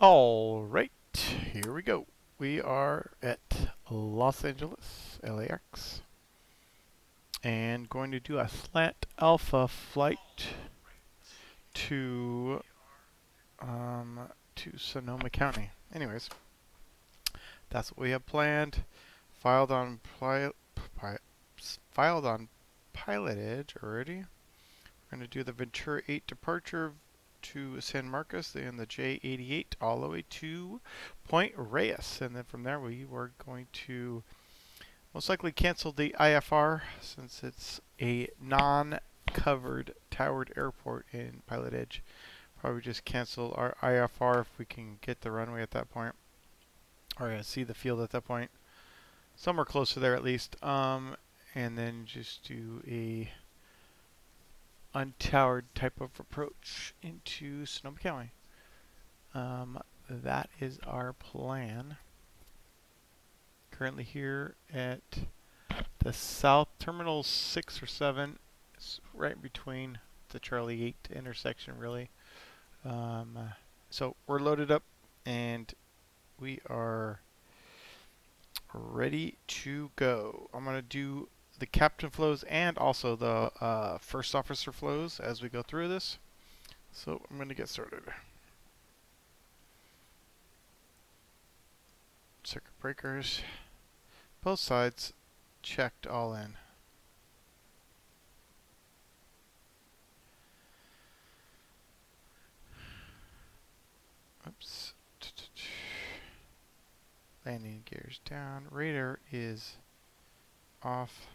All right, here we go. We are at Los Angeles, LAX, and going to do a slant alpha flight to um, Sonoma County. Anyways, that's what we have planned. Filed on filed on pilotage already. We're going to do the Ventura 8 departure to San Marcos, then the J88 all the way to Point Reyes, and then from there we were going to most likely cancel the IFR since it's a non-covered towered airport in Pilot Edge. Probably just cancel our IFR if we can get the runway at that point, or see the field at that point, somewhere close to there at least. And then just do a untowered type of approach into Sonoma County. That is our plan. Currently here at the South Terminal 6 or 7. It's right between the Charlie 8 intersection, really. So we're loaded up and we are ready to go. I'm going to do the captain flows and also the first officer flows as we go through this. So I'm going to get started. Circuit breakers, both sides checked all in. Oops. Landing gears down. Radar is off.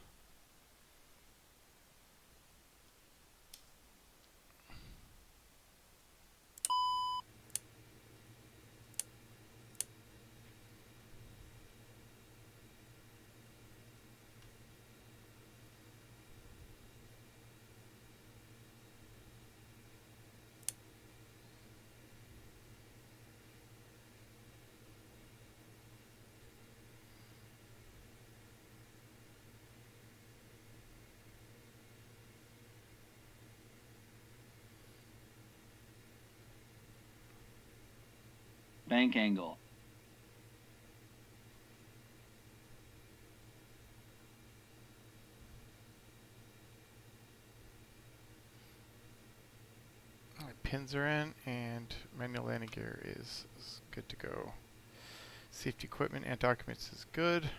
Bank angle. Alright, pins are in and manual landing gear is good to go. Safety equipment and documents is good.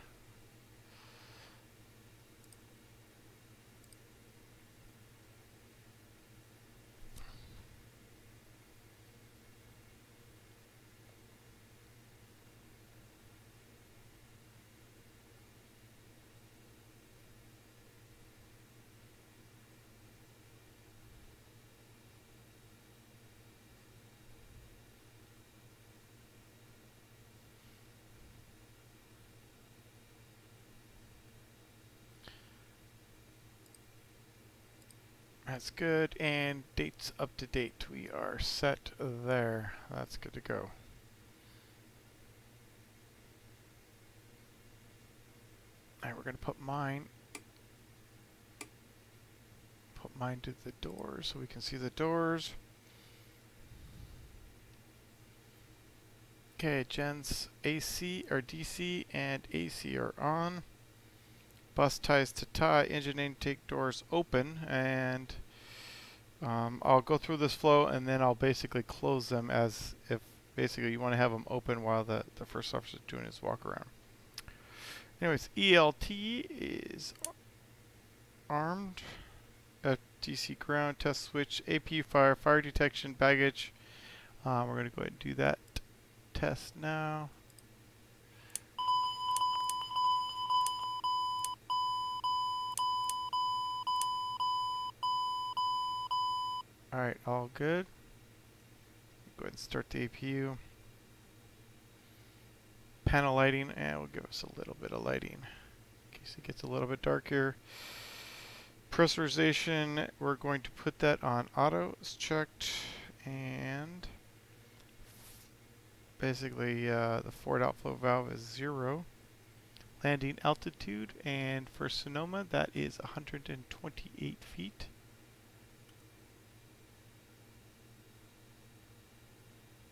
That's good, and dates up to date. We are set there. That's good to go. Alright, we're going to put mine to the doors so we can see the doors. Okay, gens AC or DC and AC are on. Bus ties to tie, engine intake doors open, and I'll go through this flow and then I'll basically close them as if basically you want to have them open while the first officer is doing his walk around. Anyways, ELT is armed. FTC ground, test switch, AP fire, fire detection, baggage. We're going to go ahead and do that test now. Alright, all good. Go ahead and start the APU. Panel lighting, and we'll give us a little bit of lighting in case it gets a little bit dark here. Pressurization, we're going to put that on auto. It's checked, and basically the forward outflow valve is 0. Landing altitude, and for Sonoma that is 128 feet.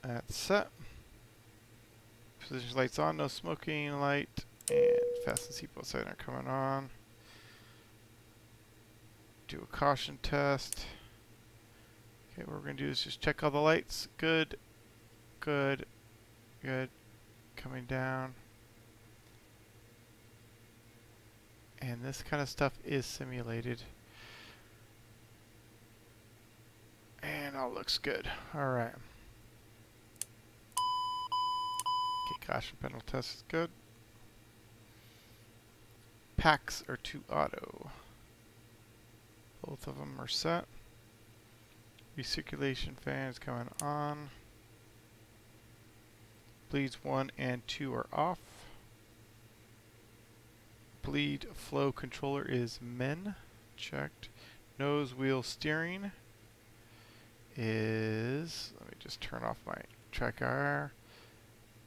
That's set. Position lights on, no smoking light, and fasten seatbelt sign are coming on. Do a caution test. Okay, what we're going to do is just check all the lights. Good, good, good. Coming down. And this kind of stuff is simulated. And all looks good. Alright. Okay, caution panel test is good. Packs are to auto. Both of them are set. Recirculation fan is coming on. Bleeds 1 and 2 are off. Bleed flow controller is men. Checked. Nose wheel steering is, let me just turn off my track IR,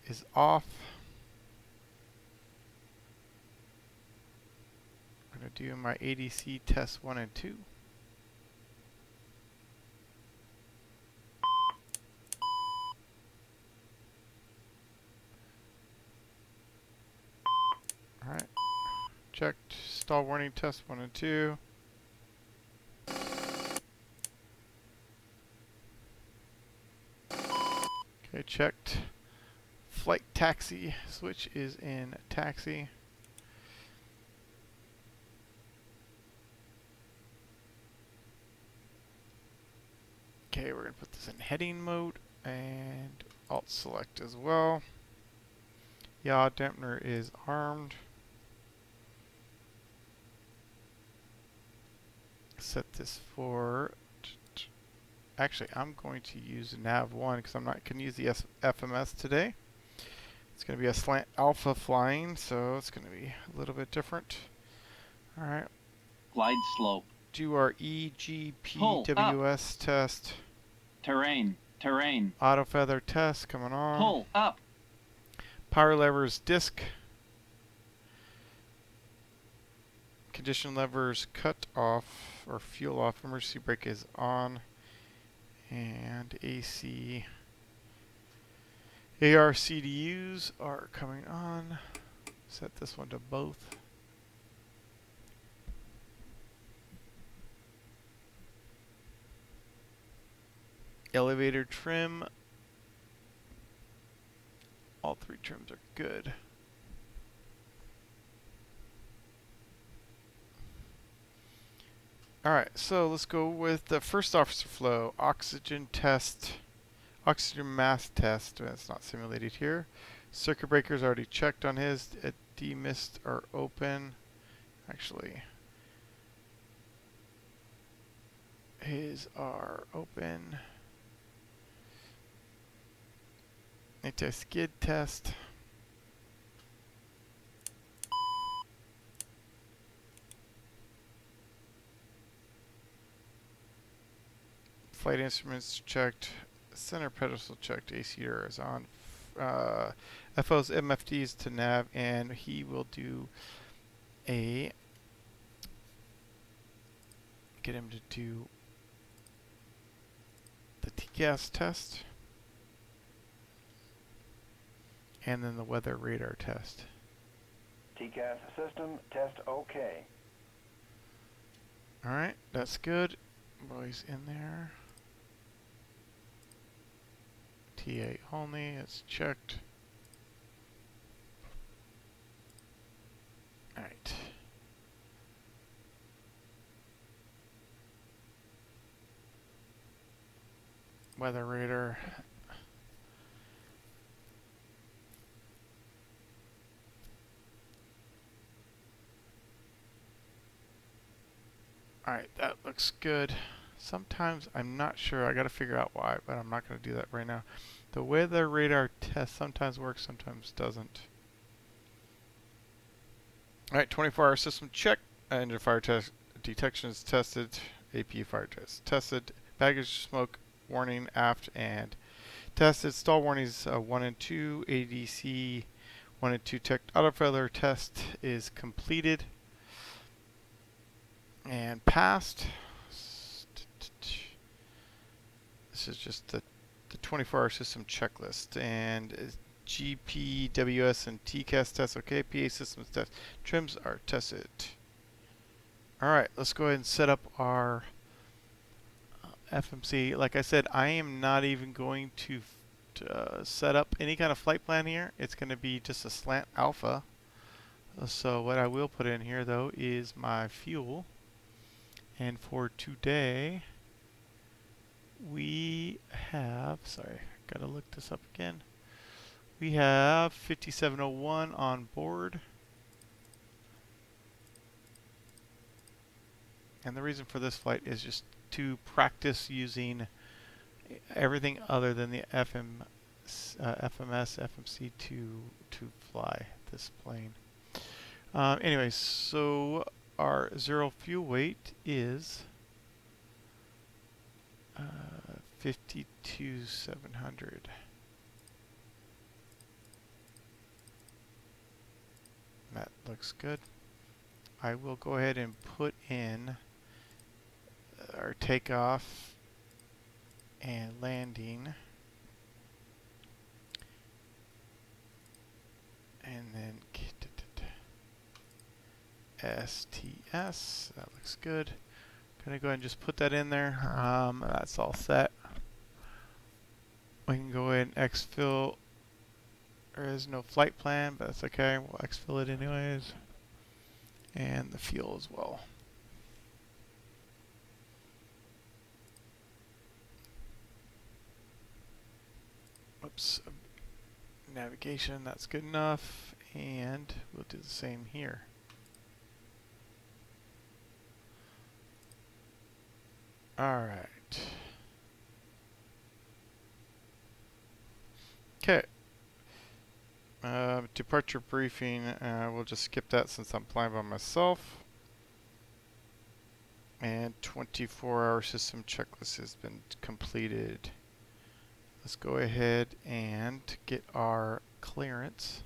is off. I'm going to do my ADC test 1 and 2. Alright. Checked. Stall warning test 1 and 2. Okay, checked. Flight taxi switch is in taxi. Okay, we're going to put this in heading mode and alt select as well. Yaw dampener is armed. Set this for, actually I'm going to use nav 1 because I'm not going to use the FMS today. It's going to be a Slant alpha flying, so it's going to be a little bit different. Alright. Glide slope. Do our EGPWS test. Terrain. Terrain. Auto feather test coming on. Pull up. Power levers disc. Condition levers cut off or fuel off. Emergency brake is on. And AC. AR CDUs are coming on. Set this one to both. Elevator trim. All 3 trims are good. Alright, so let's go with the first officer flow. Oxygen test. Oxygen mask test. It's not simulated here. Circuit breakers already checked on his. Demist are open. Actually, his are open. Anti-skid test. Flight instruments checked. Center pedestal checked. ACR is on. FO's MFDs to nav, and he will do a, get him to do the TCAS test. And then the weather radar test. TCAS system test OK. Alright, that's good. Boys in there. TA only, it's checked. Alright. Weather radar. Alright, that looks good. Sometimes I'm not sure. I gotta figure out why, but I'm not gonna do that right now. The weather radar test sometimes works, sometimes doesn't. Alright, 24-hour system check. Engine fire test detection is tested. APU fire test tested. Baggage smoke warning aft and tested. Stall warnings 1 and 2. ADC 1 and 2 tech auto failure test is completed and passed. This is just the 24-hour system checklist, and GPWS and TCAS tests. Okay, PA systems test. Trims are tested. Alright, let's go ahead and set up our FMC. Like I said, I am not even going to set up any kind of flight plan here. It's going to be just a Slant Alpha. So what I will put in here though is my fuel. And for today, we have, sorry, gotta look this up again. We have 5701 on board. And the reason for this flight is just to practice using everything other than the FMS, FMC to fly this plane. Anyway, so our zero fuel weight is 52,700. That looks good. I will go ahead and put in our takeoff and landing, and then STS. That looks good. Gonna go ahead and just put that in there. That's all set. We can go ahead and exfil. There is no flight plan, but that's okay. We'll exfil it anyways. And the fuel as well. Oops. Navigation, that's good enough. And we'll do the same here. Alright. Okay. Departure briefing, we'll just skip that since I'm flying by myself. And 24-hour system checklist has been completed. Let's go ahead and get our clearance.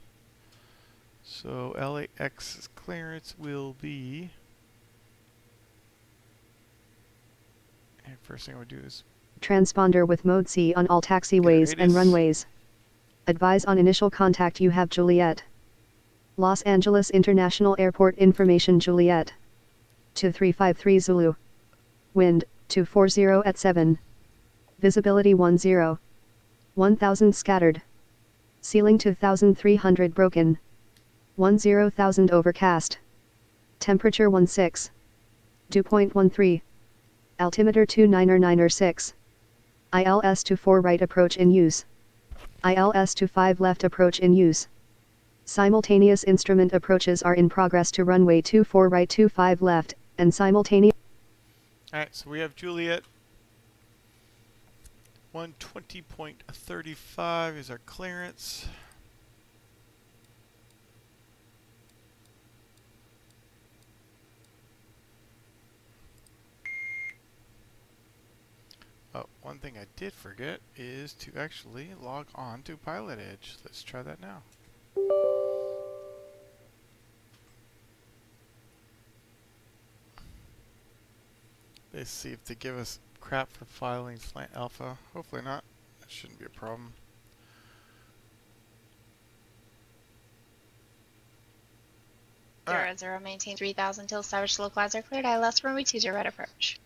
So LAX's clearance will be, and first thing we'll do is transponder with mode C on all taxiways and runways. Advise on initial contact you have Juliet. Los Angeles International Airport information Juliet. 2353 Zulu. Wind, 240 at 7. Visibility 10. 1000 scattered. Ceiling 2300 broken. 10,000 overcast. Temperature 16. Dew point 13. Altimeter 299er6. ILS 24 right approach in use. ILS 25 left approach in use. Simultaneous instrument approaches are in progress to runway 24 right 25 left, and simultaneous. Alright, so we have Juliet. 120.35 is our clearance. Oh, one thing I did forget is to actually log on to Pilot Edge. Let's try that now. Let's see if they give us crap for filing Slant Alpha. Hopefully not. That shouldn't be a problem. Alright. 00, maintain 3000 till established localizer cleared. ILS runway 20 right approach.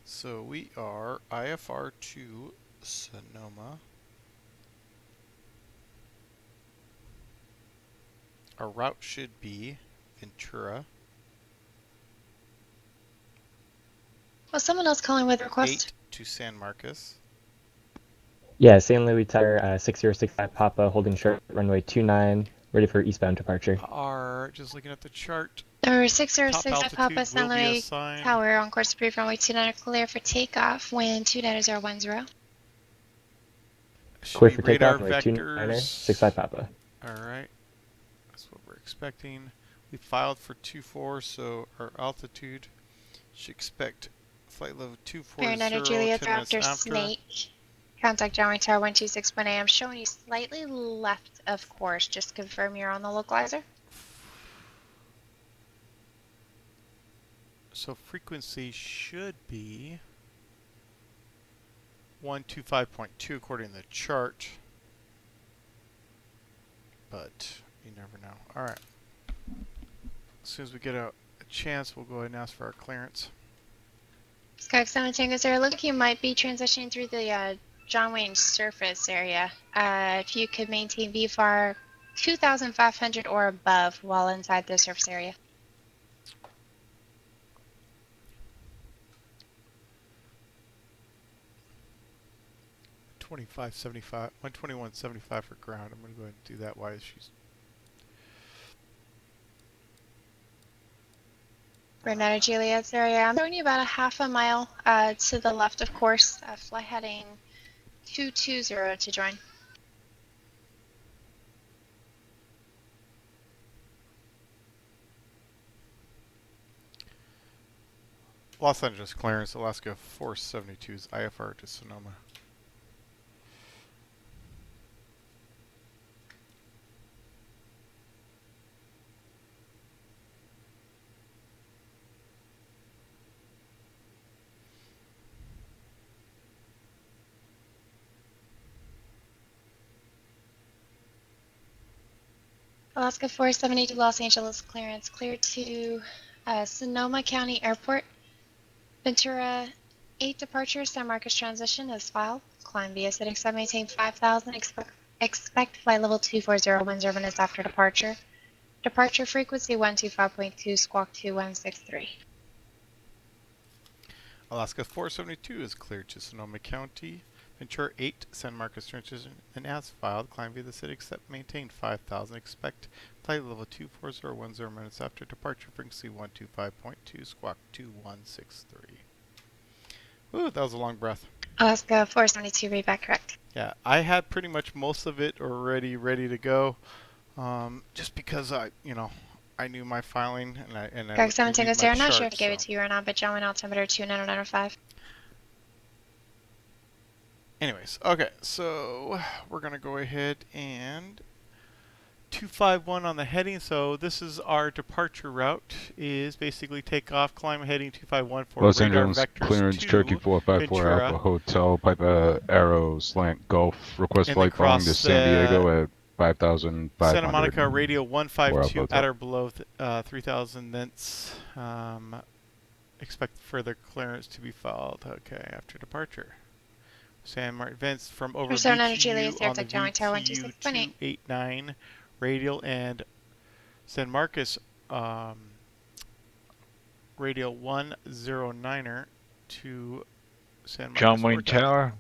So we are IFR to Sonoma. Our route should be Ventura. Was someone else calling with request? 8 to San Marcos. Yeah, San Luis Tower, 6065 Papa, holding short, runway 29, ready for eastbound departure. Are just looking at the chart. Number Top 606 altitude Papa San will be Luis assigned. Tower on course brief runway 29 clear for takeoff. Wind 29010. Should Clear be for radar takeoff, runway 29er, vectors. 65 Papa. Alright. That's what we're expecting. We filed for 24, so our altitude should expect flight level 240, Marinetta 10 Juliet minutes Raptor after. Snake. Contact John Tower 126.8. I'm showing you slightly left of course. Just confirm you're on the localizer. So frequency should be 125.2 according to the chart. But you never know. Alright. As soon as we get a chance, we'll go ahead and ask for our clearance. Skype 7 Tango Zero, look like you might be transitioning through the John Wayne surface area. If you could maintain VFAR 2,500 or above while inside the surface area. 2575, 121.75 for ground. I'm going to go ahead and do that while she's. Renata Juliet's area. I'm showing you about a half a mile to the left, of course. Fly heading 220 to join. Los Angeles clearance, Alaska 472's IFR to Sonoma. Alaska 472 Los Angeles clearance. Clear to Sonoma County Airport. Ventura 8 departure, San Marcos transition is filed. Climb via setting 7, maintain 5,000. Expect flight level 240, 10 minutes after departure. Departure frequency 125.2, squawk 2163. Alaska 472 is cleared to Sonoma County. Ventura 8, San Marcos transition, and as filed, climb via the city, except maintain 5,000. Expect flight level 240, 10 minutes after departure, frequency 125.2, squawk 2163. Ooh, that was a long breath. Alaska 472, read back correct. Yeah, I had pretty much most of it already ready to go, just because I knew my filing and I Correct 7 Tango reviewed my Zero, I'm not sure chart, if I gave it to you or not, but John Wayne altimeter 29905. Anyways, okay, so we're going to go ahead and 251 on the heading. So this is our departure route, is basically take off, climb heading 251 for Los radar Angeles vectors clearance, to Cherokee 454 Ventura, Alpha Hotel, Pipe Arrow, Slant Golf, request and then flight following to cross San Diego at 5,500. Santa Monica radio for 152 Alpha at Hotel. or below 3,000 thence. Expect further clearance to be filed. Okay, after departure. San Martin vents from over Pursuit Energy VTU Lead, on the Airtech John Wayne Tower VTU 126.8. 289 radial and San Marcos radial 109er to San Marcos John Wayne 4000. Tower,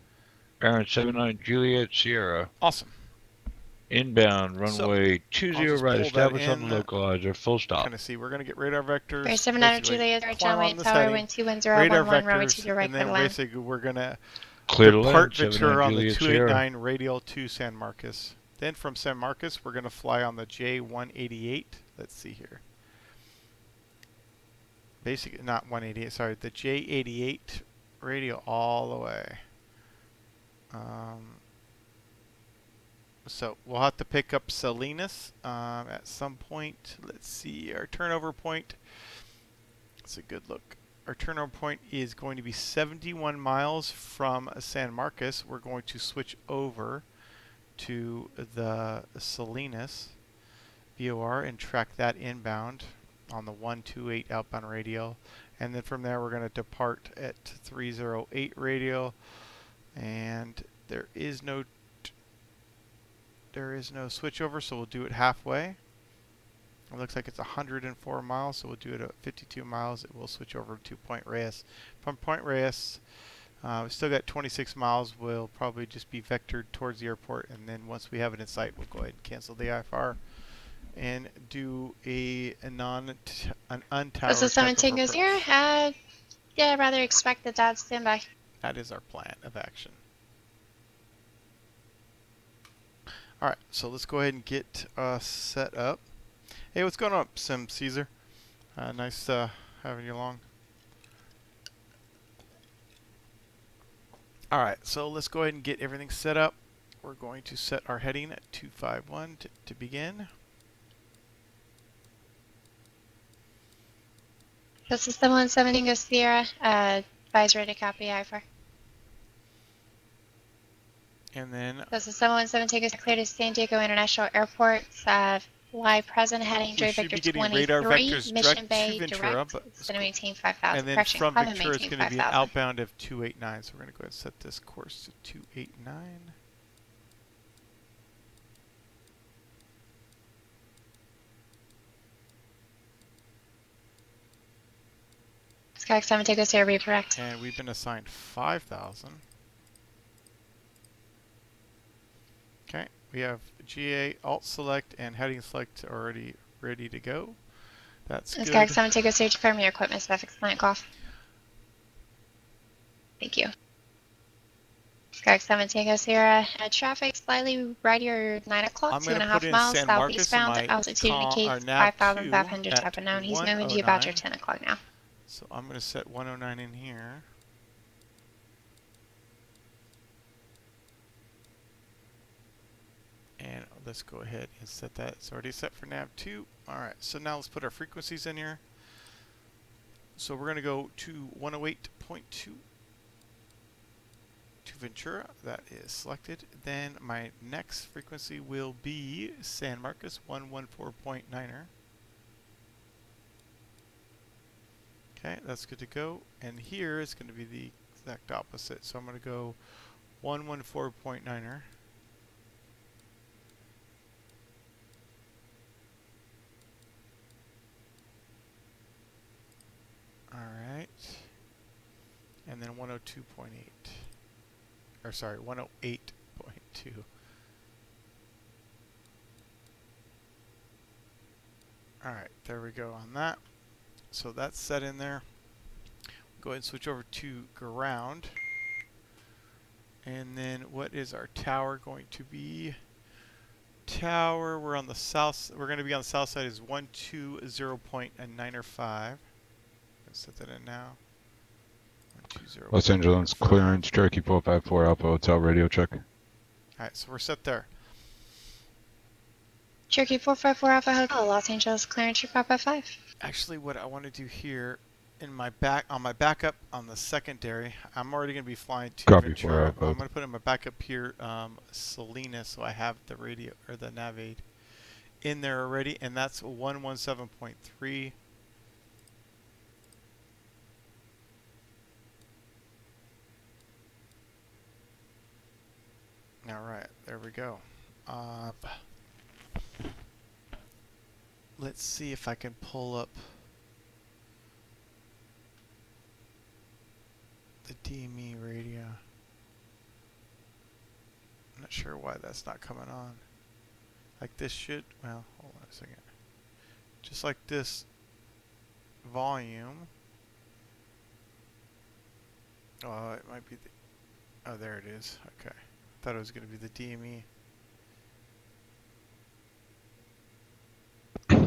Baron 79 Juliet Sierra. Awesome. Inbound runway 20 just right, pull that establish on in. the localizer, full stop. Kind of see, we're going to get radar vectors. Baron 79 basically Juliet, climb John on Wayne this Tower heading, 121 radar 11, runway vectors, 20 right, and clear then to land. basically we're going to Clear to depart land, Ventura 79 on the Juliet 289 radial to San Marcos. Then from San Marcos, we're going to fly on the J188. Let's see here. Basically, not 188, sorry, the J88 radial all the way. So we'll have to pick up Salinas at some point. Let's see, our turnover point. That's a good look. Our turnover point is going to be 71 miles from San Marcos. We're going to switch over to the Salinas VOR and track that inbound on the 128 outbound radial. And then from there we're going to depart at 308 radial. And there is no switchover, so we'll do it halfway. It looks like it's 104 miles, so we'll do it at 52 miles. It will switch over to Point Reyes. From Point Reyes, we still got 26 miles. We'll probably just be vectored towards the airport, and then once we have it in sight, we'll go ahead and cancel the IFR and do an untowered So 7 type of Tango Zero, approach. yeah, rather expect that standby. That is our plan of action. Alright, so let's go ahead and get set up. Hey, what's going on, Sim Caesar? Nice having you along. All right, so let's go ahead and get everything set up. We're going to set our heading at 251 to begin. This is 717 Go Sierra. Advisory to copy IFR. And then This is 717 Go clear to San Diego International Airport. Fly present heading we Joy should Victor be getting radar 23, vectors Mission direct Bay to Ventura, direct. but It's going to maintain 5,000. and then Correction, from climb and Ventura it's maintain going to be an 5,000. outbound of 289. So we're going to go ahead and set this course to 289. Skyx 7 Go Sierra, be correct. And we've been assigned 5,000. Okay, we have GA, Alt Select, and Heading Select already ready to go. That's good. Skyx 7 Go Sierra, confirm your equipment, suffix Slant Golf. Thank you. Skyx 7 Go Sierra, traffic slightly right here, 9 o'clock, I'm going to put 2.5 in miles San Marcos in southeastbound, my altitude indicates nav 5,500 2 type at unknown. He's moving to you about your 109. 10 o'clock now. So I'm going to set 109 in here. And let's go ahead and set that. It's already set for nav 2. Alright, so now let's put our frequencies in here. So we're going to go to 108.2 to Ventura. That is selected. Then my next frequency will be San Marcos 114.9er. Okay, that's good to go. And here is going to be the exact opposite. So I'm going to go 114.9er. Alright. And then 102.8. Or sorry, 108.2. Alright, there we go on that. So that's set in there. Go ahead and switch over to ground. And then what is our tower going to be? Tower, we're on the south, we're going to be on the south side is 120.905. Let's set that in now. 120. Los Angeles clearance, Cherokee 454 Alpha Hotel radio check. Alright, so we're set there. Cherokee 454 Alpha Hotel, Los Angeles clearance, your 555. Actually, what I want to do here in my backup on the secondary, I'm already going to be flying to Copy Ventura. for I'm going to put in my backup here, Salinas, so I have the radio or the nav aid in there already, and that's 117.3. All right, there we go. Let's see if I can pull up the DME radio. I'm not sure why that's not coming on. Like this should, well, hold on a second. Just like this volume. Oh, it might be the, oh, there it is. Okay. Thought it was going to be the DME.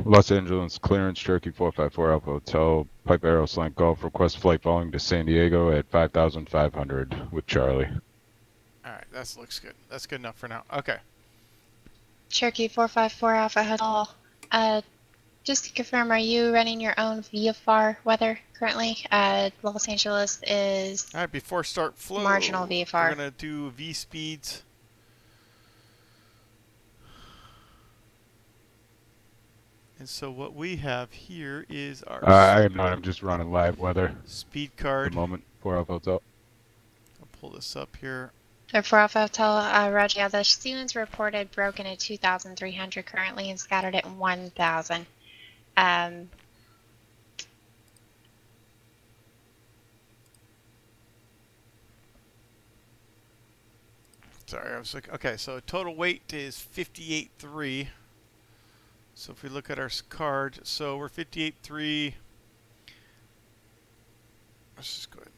Los Angeles clearance, Cherokee 454 Alpha Hotel, Pipe Arrow Slant Golf, request flight following to San Diego at 5,500 with Charlie. Alright, that looks good. That's good enough for now. Okay. Cherokee 454 Alpha Hotel. Just to confirm, are you running your own VFR weather currently? Los Angeles is Alright, before start flow, marginal VFR. we're going to do V speeds. And so what we have here is our I am not. I'm just running live weather speed at card. the moment for Alpha Hotel. I'll pull this up here. For Alpha Hotel, Roger, yeah, the Siemens reported broken at 2,300 currently and scattered at 1,000. Sorry, I was like, okay, so total weight is 58.3. So if we look at our card, so we're 58.3. Let's just go ahead.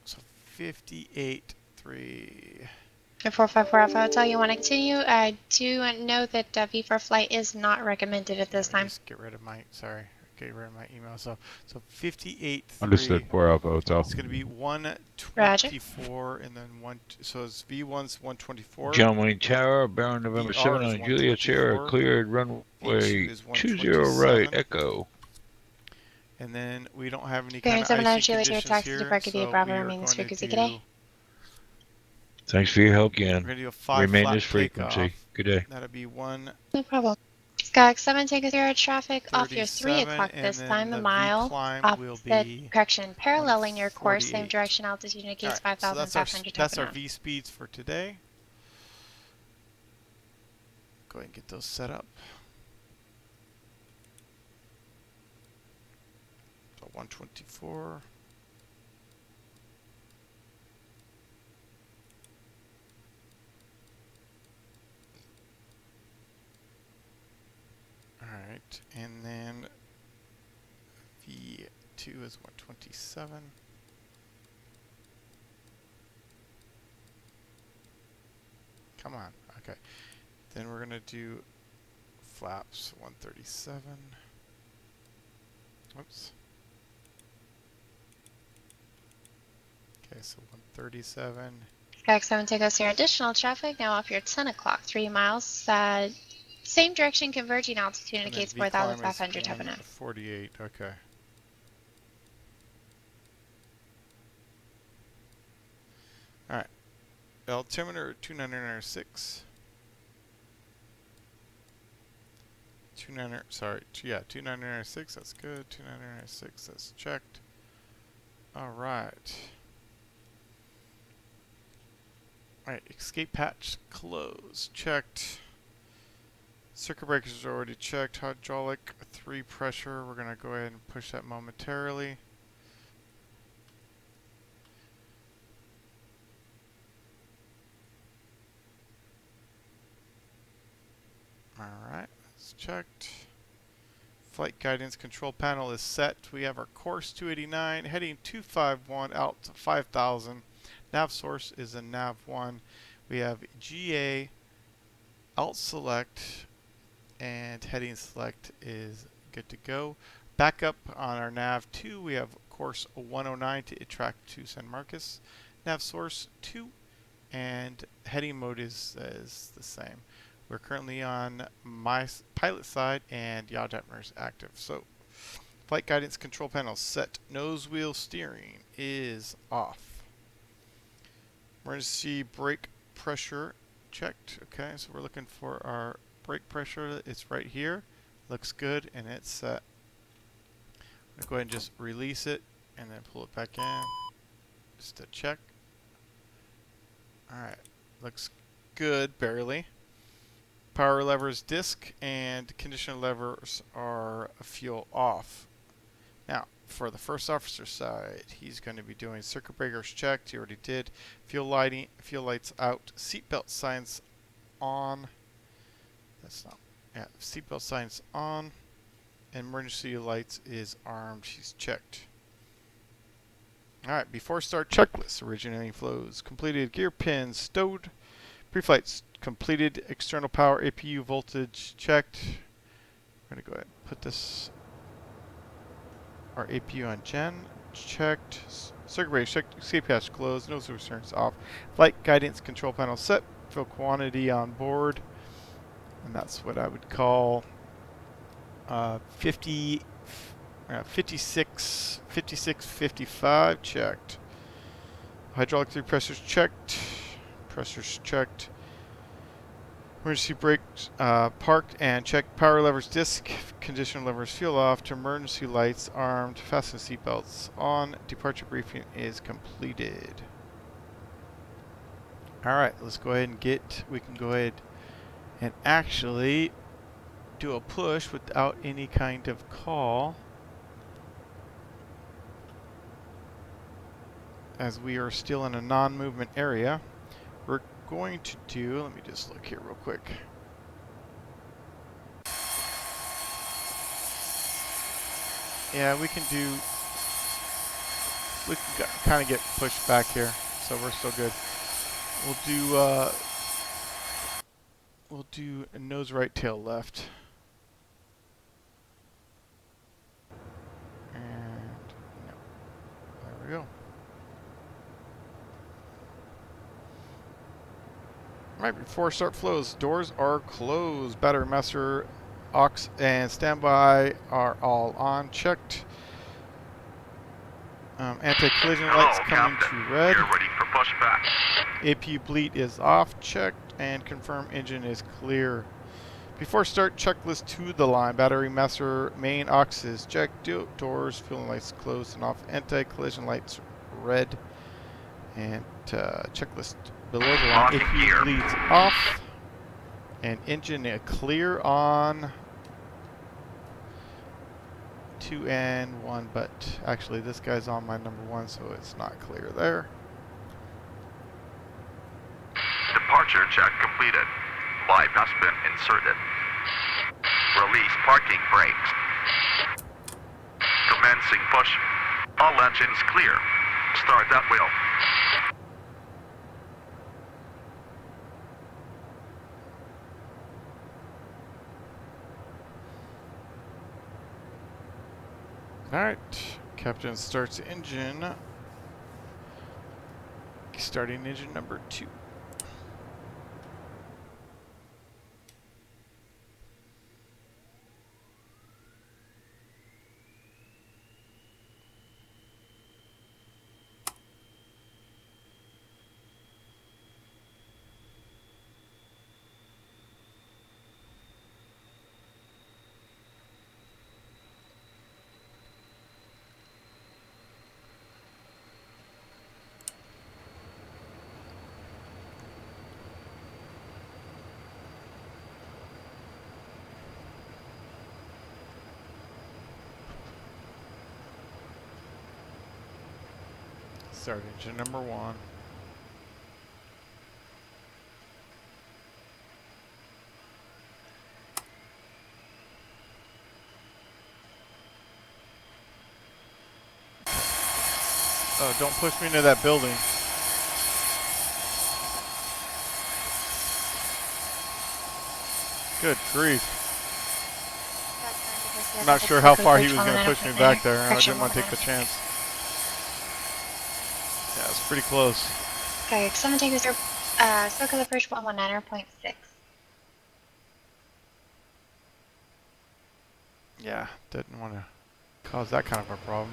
So 58.3. 454 Alpha Hotel, you want to continue? I do note that V4 flight is not recommended at this time. Just get rid of my, sorry, get rid of my email. So 58.3. Understood. 4 Alpha Hotel. It's going to be 124, and then so it's V1's 124. John Wayne Tower, Baron November VR is 79 Juliet Sierra, 124. cleared V2 runway is 20 right, 127. Echo. And then we don't have any Baron kind of 79 icy Juliet Sierra, conditions taxi here, to Park so View, Bravo we are remains going to frequency. do. Good day. Thanks for your help We're again. going to do a 5 Remain flat this frequency. takeoff. Good day. That'll be 137, No problem. Skyx 7 Tango 0 traffic off your 3 o'clock and this then time, the the mile. V climb will Opposite, be correction, paralleling your course, same 148. direction, altitude indicates Alright, so 5,500 that's our top and V speeds for today. Go ahead and get those set up. So 124. Alright, and then V2 is 127. Come on, okay. Then we're gonna do flaps 137. Oops. Okay, so 137. Skyx 7 Tango 0 additional traffic now off your 10 o'clock, 3 miles. Same direction, converging altitude And then indicates V climb is 4,500 top and 148. Okay. All right. Altimeter 2996. 2996. That's good. 2996. That's checked. All right. All right. Escape hatch closed. Checked. Circuit breakers are already checked. Hydraulic 3 pressure. We're gonna go ahead and push that momentarily. Alright, that's checked. Flight guidance control panel is set. We have our course 289, heading 251 out to 5,000. Nav source is a nav 1. We have GA, alt select, and heading select is good to go. Backup on our nav 2, we have course 109 to attract to San Marcos. Nav source 2, and heading mode is the same. We're currently on my pilot side, and yaw dampener is active. So, flight guidance control panel set. Nose wheel steering is off. Emergency brake pressure checked. Okay, so we're looking for our brake pressure. It's right here. Looks good, and it's set. I'm gonna go ahead and just release it, and then pull it back in, just to check. All right, looks good, barely. Power levers disc and conditioner levers are fuel off. Now, for the first officer side, he's going to be doing circuit breakers checked. He already did. Fuel lights out. Seatbelt signs on. That's not. Yeah, seatbelt signs on. Emergency lights is armed. He's checked. All right. Before start checklist. Originating flows completed. Gear pins stowed. Pre-flights completed. External power APU voltage checked. We're going to go ahead and put this, our APU on gen. Checked. Circuit breaker checked. Escape hatch closed. Nose returns off. Flight guidance control panel set. Fuel quantity on board. And that's what I would call 56, 55 checked. Hydraulic 3 pressures checked. Pressures checked. Emergency brakes parked and checked. Power levers disc. Conditioner levers fuel off. To emergency lights armed. Fasten seatbelts on. Departure briefing is completed. Alright, let's go ahead and we can go ahead and actually do a push without any kind of call, as we are still in a non-movement area. We're going to do, let me just look here real quick. Yeah, we can kind of get pushed back here, so we're still good. We'll do a nose right, tail left. go. Alright, before start flows, doors are closed. Battery master, aux, and standby are all on. Checked. Anti-collision lights coming to red. You're ready for pushback. APU bleed is off. Checked. And confirm engine is clear. Before start, checklist to the line. Battery master, main aux is checked. Doors, fuel lights closed and off. Anti-collision lights red. And checklist below the line. APU bleeds off. And engine clear on 2 and 1, but actually this guy's on my number 1, so it's not clear there. Departure check completed. Pipe has been inserted. Release parking brakes. Commencing push. All engines clear. Start that wheel. Alright, Captain starts engine. Starting engine number 2. Start engine number 1. Oh, don't push me into that building. Good grief. I'm not sure how far he was going to push me back there. I didn't want to take the chance. Yeah, it's pretty close. Okay, 7 take this circle approach 119.6. Yeah, didn't want to cause that kind of a problem.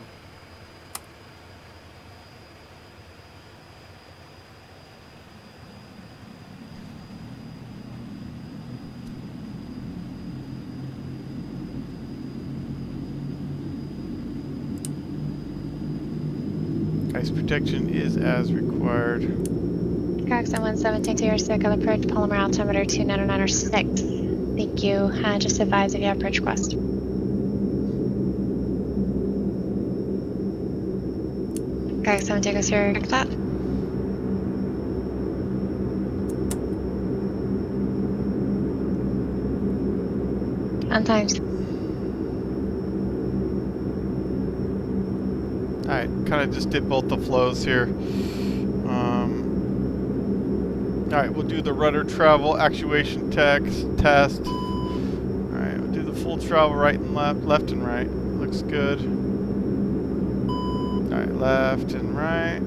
Ice protection is as required. Correct, 1760 circle approach polymer altimeter 2996. Thank you. Just advise if you have approach request. Correct, 760 correct that. On times. Alright, kind of just did both the flows here. Alright, we'll do the rudder travel actuation test. Alright, we'll do the full travel right and left and right. Looks good. Alright, left and right.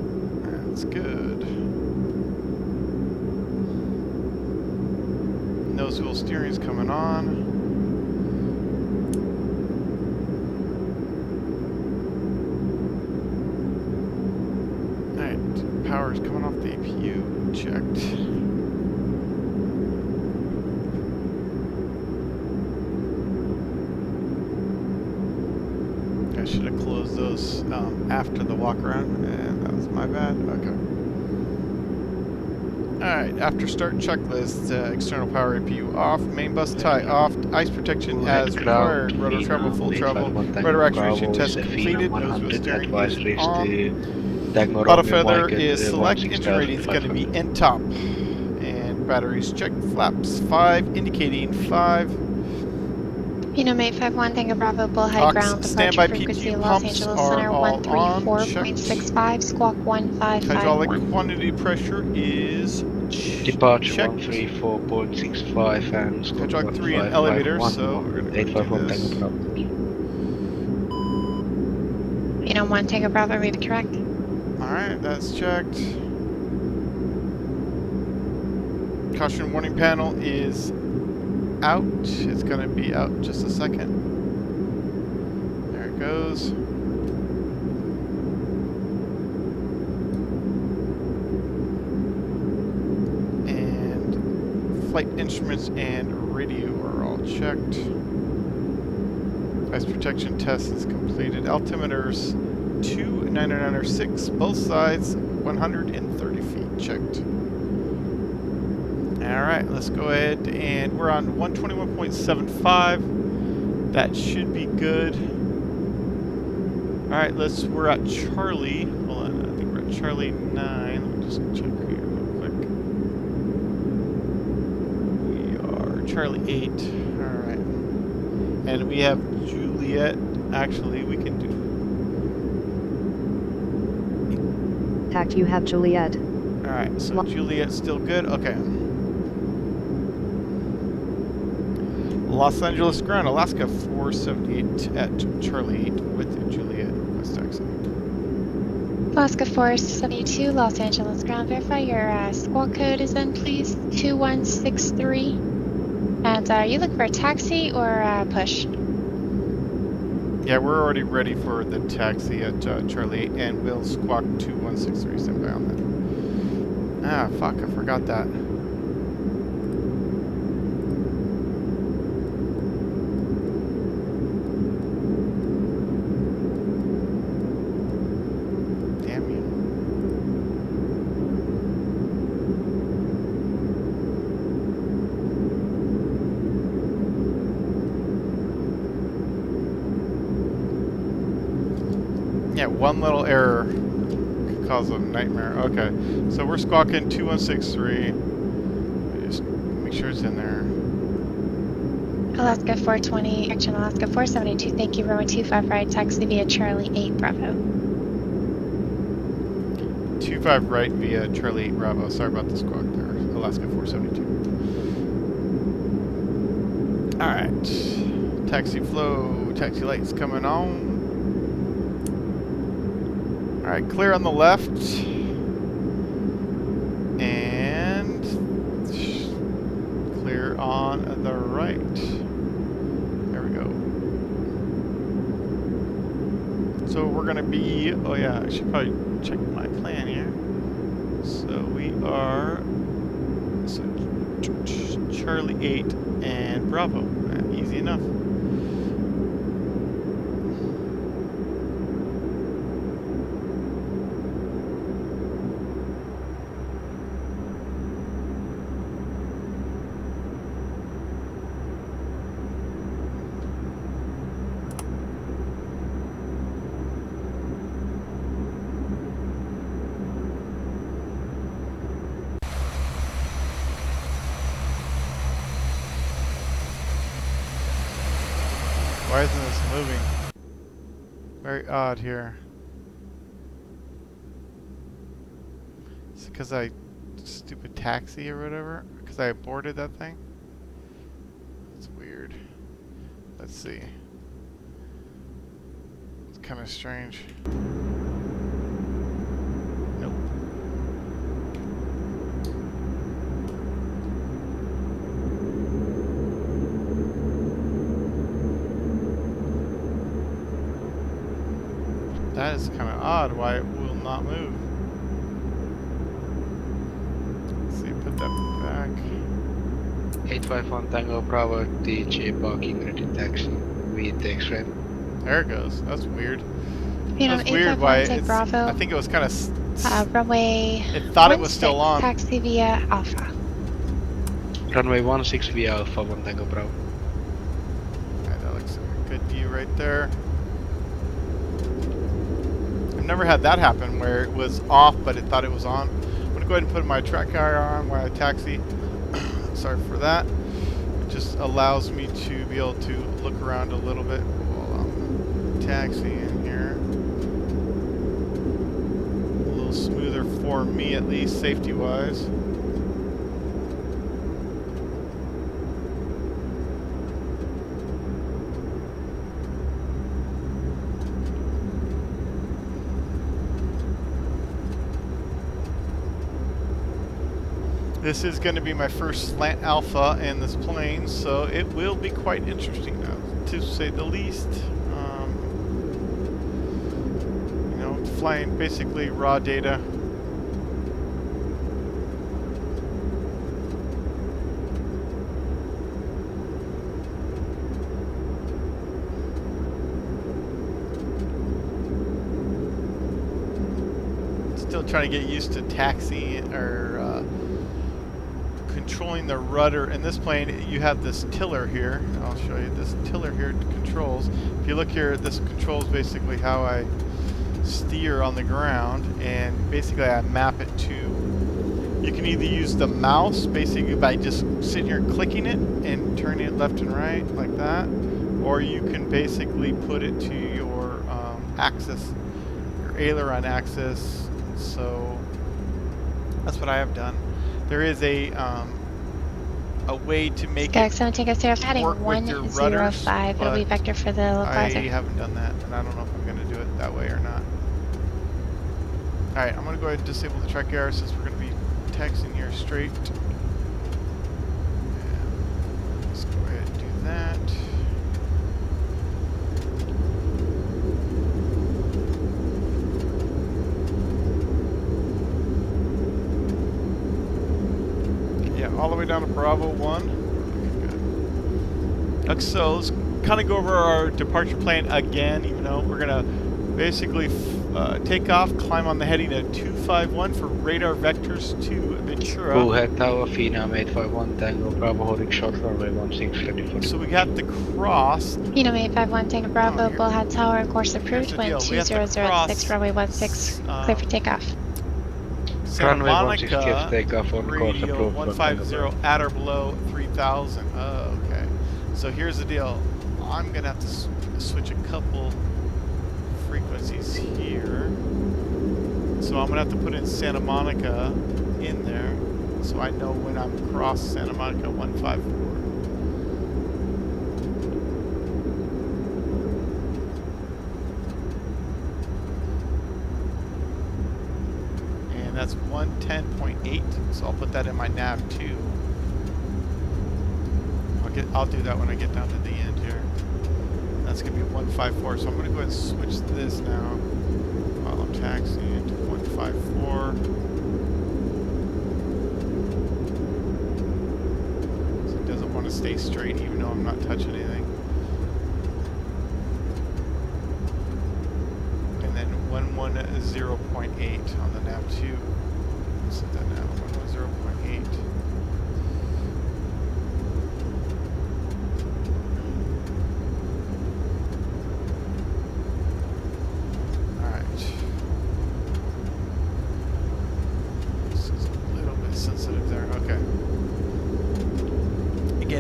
That's good. Nose wheel steering's coming on. Power's coming off the APU. Checked. I should have closed those after the walk around, and that was my bad. Okay. Alright, after start checklist, external power APU off, main bus tie off, ice protection as required, rudder travel full travel, rudder actuation test completed, nose wheel steering is on. Auto feather is select, engine rating is going to be in top. And batteries checked, flaps 5, indicating 5. Mate 51, Tango Bravo, Bullhead Ground, standby departure frequency PTU Los pumps Angeles are Center all on, 134.65, squawk 1551. Hydraulic quantity pressure is Departure checked. 134.65 and squawk Hydraulic 3 in elevator, so we're going to 851 do this. Tango Bravo. 1 Tango Bravo, read correct. Alright, that's checked. Caution warning panel is out. It's going to be out in just a second. There it goes. And flight instruments and radio are all checked. Ice protection test is completed. Altimeters 29906, both sides 130 feet checked. Alright, let's go ahead and we're on 121.75. That should be good. Alright, we're at Charlie. Hold on, I think we're at Charlie 9. Let me just check here real quick. We are Charlie 8. Alright. And we have Juliet. Actually, we can do. Tact, you have Juliet. Alright, so Juliet's still good. Okay. Los Angeles ground, Alaska 478 at Charlie 8 with Juliet. West taxi. Alaska 472, Los Angeles ground. Verify your squawk code is in, please. 2163. And are you looking for a taxi or push? Yeah, we're already ready for the taxi at Charlie 8, and we'll squawk 2163. Stand by on that. Ah, fuck, I forgot that. Damn you. Yeah, one little error could cause a nightmare. Okay, so we're squawking 2163. Just make sure it's in there. Alaska 420, action Alaska 472. Thank you, runway 25 right, taxi via Charlie 8 Bravo. 25 right via Charlie 8 Bravo. Sorry about the squawk there. Alaska 472. Alright. Taxi flow. Taxi lights coming on. Alright, clear on the left. And clear on the right. There we go. So we're going to be... Oh yeah, I should probably check my plan here. So we are... So Charlie 8 and Bravo. Easy enough. Why isn't this moving? Very odd here. Is it because I stupid taxi or whatever? Because I aborted that thing? That's weird. Let's see. It's kind of strange. Nope. That is kind of odd why it will not move. Let's see, put that back. 851 Tango Bravo, TJ parking ready taxi. VTX red. There it goes. That's weird. That's weird why it's, Bravo. I think it was kind of... Runway it thought it was still on. Taxi via Alpha. Runway 16 via Alpha 1 Tango Bravo. Alright, that looks like a good view right there. I've never had that happen where it was off but it thought it was on. I'm going to go ahead and put my track carrier on while I taxi. Sorry for that. It just allows me to be able to look around a little bit while I'm taxiing here. A little smoother for me at least, safety wise. This is going to be my first Slant Alpha in this plane, so it will be quite interesting now, to say the least. You know, flying basically raw data. Still trying to get used to taxiing or controlling the rudder. In this plane, you have this tiller here. I'll show you this tiller here controls. If you look here, this controls basically how I steer on the ground, and basically I map it to, you can either use the mouse basically by just sitting here clicking it and turning it left and right like that, or you can basically put it to your axis, your aileron axis. So that's what I have done. There is a way to make Skyx it 17 goes heading work with your rudders, 105. It'll be but vector for the I localizer. haven't done that, and I don't know if I'm going to do it that way or not. Alright, I'm going to go ahead and disable the track error since we're going to be taxiing here straight. And let's go ahead and do that. Yeah, all the way down to Bravo 1. Good. Okay, so let's kind of go over our departure plan again, even though we're going to basically take off, climb on the heading at 251 for radar vectors to Ventura. Bullhead Tower, Phenom 851 Tango, Bravo holding short runway 16 ready for So we got the cross. Phenom 851 Tango Bravo, here- Bullhead Tower, course approved, the wind deal. We have to 2006, runway 16, clear for takeoff. Santa Runway 160 Monica, takeoff on course radio approved. 150 at or below 3000. Oh, okay. So here's the deal. I'm going to have to switch a couple frequencies here. So I'm going to have to put in Santa Monica in there so I know when I'm across Santa Monica 154. And that's 110.8, so I'll put that in my nav too. I'll do that when I get down to the end here. That's gonna be 154, so I'm gonna go ahead and switch this now while I'm taxiing to 154. So it doesn't want to stay straight even though I'm not touching anything. And then 110.8 on the nav 2. Set that now, 110.8.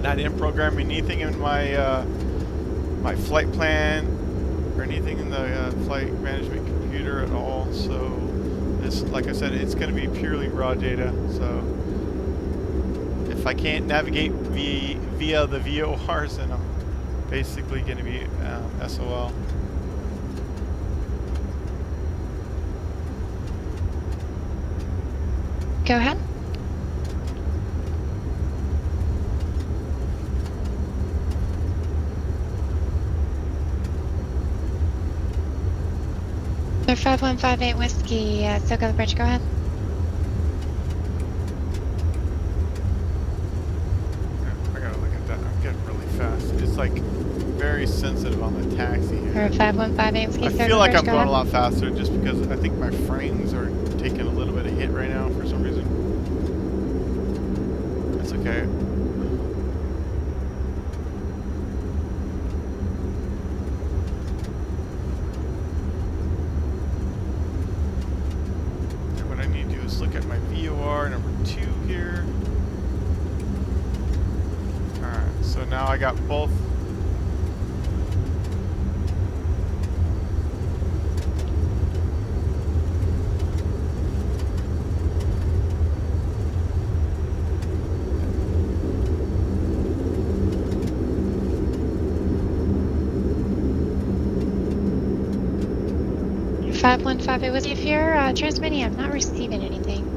I didn't program anything in my my flight plan or anything in the flight management computer at all. So this, like I said, it's going to be purely raw data. So if I can't navigate via the VORs, then I'm basically going to be SOL. Go ahead. They're 5158 Whiskey, Soak the bridge, go ahead. I gotta look at that. I'm getting really fast. It's like very sensitive on the taxi here. Or 5158 Whiskey, I Soak feel the like bridge, I'm go going ahead. a lot faster just because I think my frames are taking a little bit of hit right now for some reason. That's okay. What I need to do is look at my VOR number 2 here. Alright, so now I got both. You're 5158 Whiskey, if you're transmitting, I'm not receiving anything.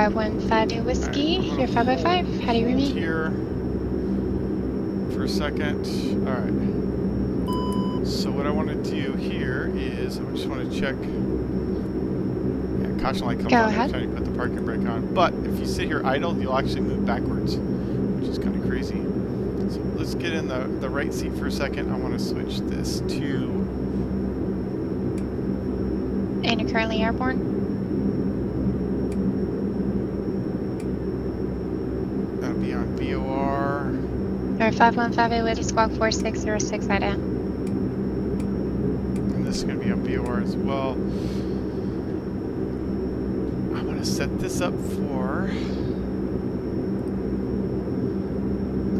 515 Whiskey, Alright, you're 5 by 5. How do you read me? here for a second. Alright. So what I want to do here is I just want to check. Yeah, caution light comes Go on ahead. every time you put the parking brake on. But if you sit here idle, you'll actually move backwards, which is kind of crazy. So let's get in the right seat for a second. I want to switch this to. And you're currently airborne? That'll be on VOR. Or 5158 Whiskey, squawk 4606 IDA. And this is going to be on VOR as well. I'm going to set this up for.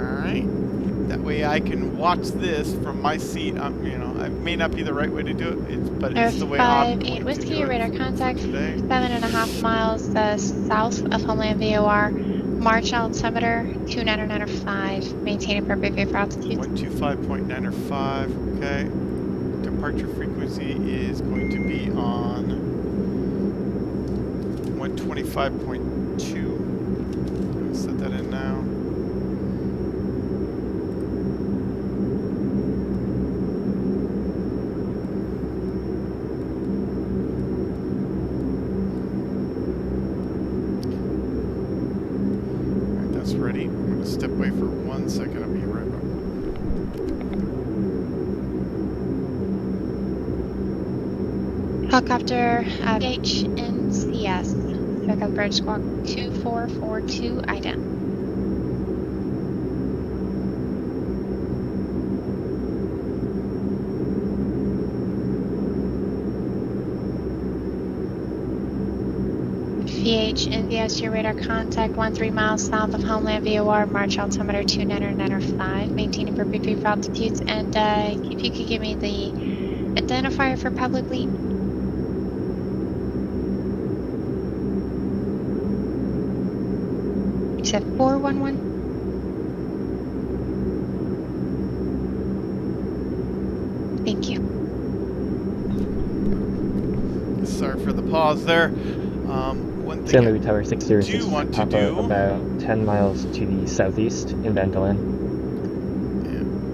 Alright. That way I can watch this from my seat. You know, it may not be the right way to do it, but it's the way I'm going 58 to Whiskey, do it radar for contact, today. 7.5 miles south of Homeland VOR. March altimeter 2995. Maintain appropriate for altitude. 125.905. Okay. Departure frequency is going to be on 125.2. Set that in now. Alright, that's ready. I'm going to step away for 1 second. I'll be right back. Helicopter VHNCS. Circle Bridge Squawk 2442 IDA. VHNCS, your radar contact 13 miles south of Homeland VOR. March altimeter 2995. Maintain appropriate for altitudes. And if you could give me the identifier for public lead. You said 411? Thank you. Sorry for the pause there. One thing San Luis Tower 606 want to Papa, do- about 10 miles to the southeast in Bandolin.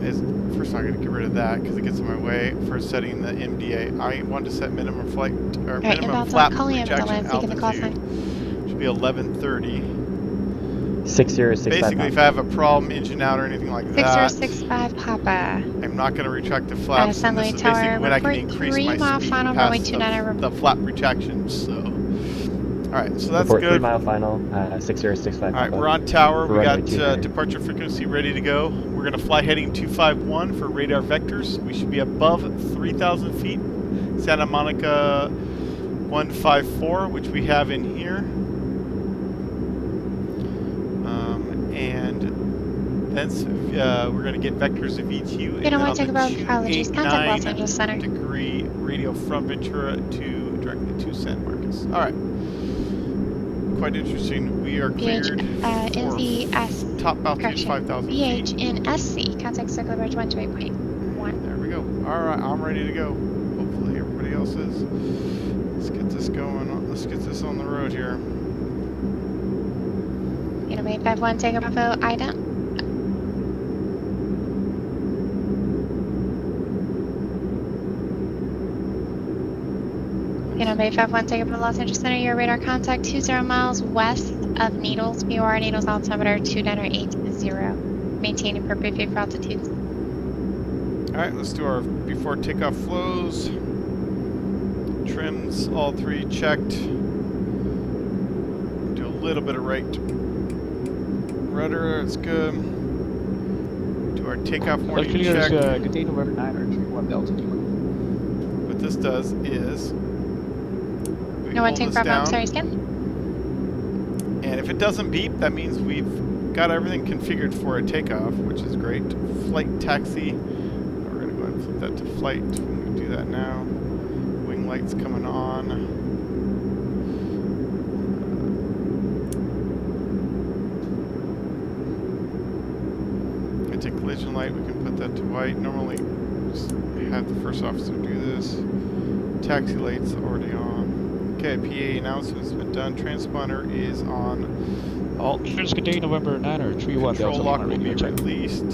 is first I'm going to get rid of that because it gets in my way for setting the MDA. I want to set minimum flight or Alright, minimum inbound flap calling in rejection Bandolin, taking the call altitude. sign. Should be 1130. 6065 Basically, if I have a problem engine out or anything like that, 6065 Papa. I'm not going to retract the flaps. San And this Luis is basically Tower, when I can report increase 3 my mile speed final, runway past 29 the flap retraction. So, all right, so that's Report good. 3 mile final, 6065 All right, Papa. we're on tower. For We runway got 29. departure frequency ready to go. We're going to fly heading 251 for radar vectors. We should be above 3,000 feet. Santa Monica 154, which we have in here. And then we're going to get vectors of ETU. And You know then what, on take the about apologies. Contact Los Angeles Center. 289-degree radio from Ventura to directly to San Marcos. All right. Quite interesting. We are cleared for NCS, top altitude correction, 5,000 feet. VHNSC, contact Circular Bridge 128.1. There we go. All right, I'm ready to go. Hopefully everybody else is. Let's get this going. Let's get this on the road here. Unit 851, take a Bravo, IDA. Unit 851, take a Bravo, Los Angeles Center, your radar contact 20 miles west of Needles, VOR Needles altimeter 2980. Maintain appropriate for altitudes. All right, let's do our before takeoff flows. Trims, all three checked. Do a little bit of right rudder, it's good. Do our takeoff warning check. Good day, November 9, Archer 1 Delta 2. What this does is we No one hold take this Bravo, I'm down, sorry, scan. and if it doesn't beep, that means we've got everything configured for a takeoff, which is great. Flight taxi. We're going to go ahead and flip that to flight. We do that now. Wing lights coming on. Collision light, we can put that to white. Normally, just have the first officer do this. Taxi light's already on. Okay, PA announcement's been done. Transponder is on alt. Transcontinental November 9er, 3-1 Control Delta lock Lima will be radio check. released.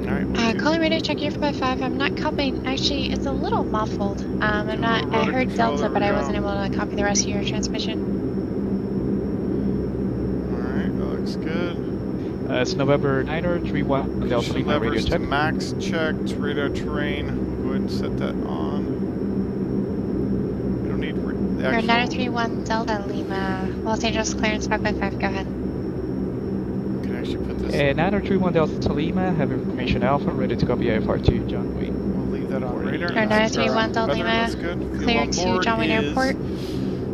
Alright, Calling radio check here 5-5. I'm not copying. Actually, it's a little muffled. I'm not. I heard Delta, but I wasn't able to copy the rest of your transmission. Alright, that looks good. It's November 9er, 3-1 Delta Lima radio check. Max checked. Radar terrain. We'll go ahead and set that on. We don't need the Or actual... 931 Delta Lima. Los Angeles clearance 555. Go ahead. Can I actually put this... 931 Delta Lima, have information Alpha, ready to copy IFR2 John Wayne. We'll leave that on radar. Or 931 Delta Lima, clear to John Wayne Airport.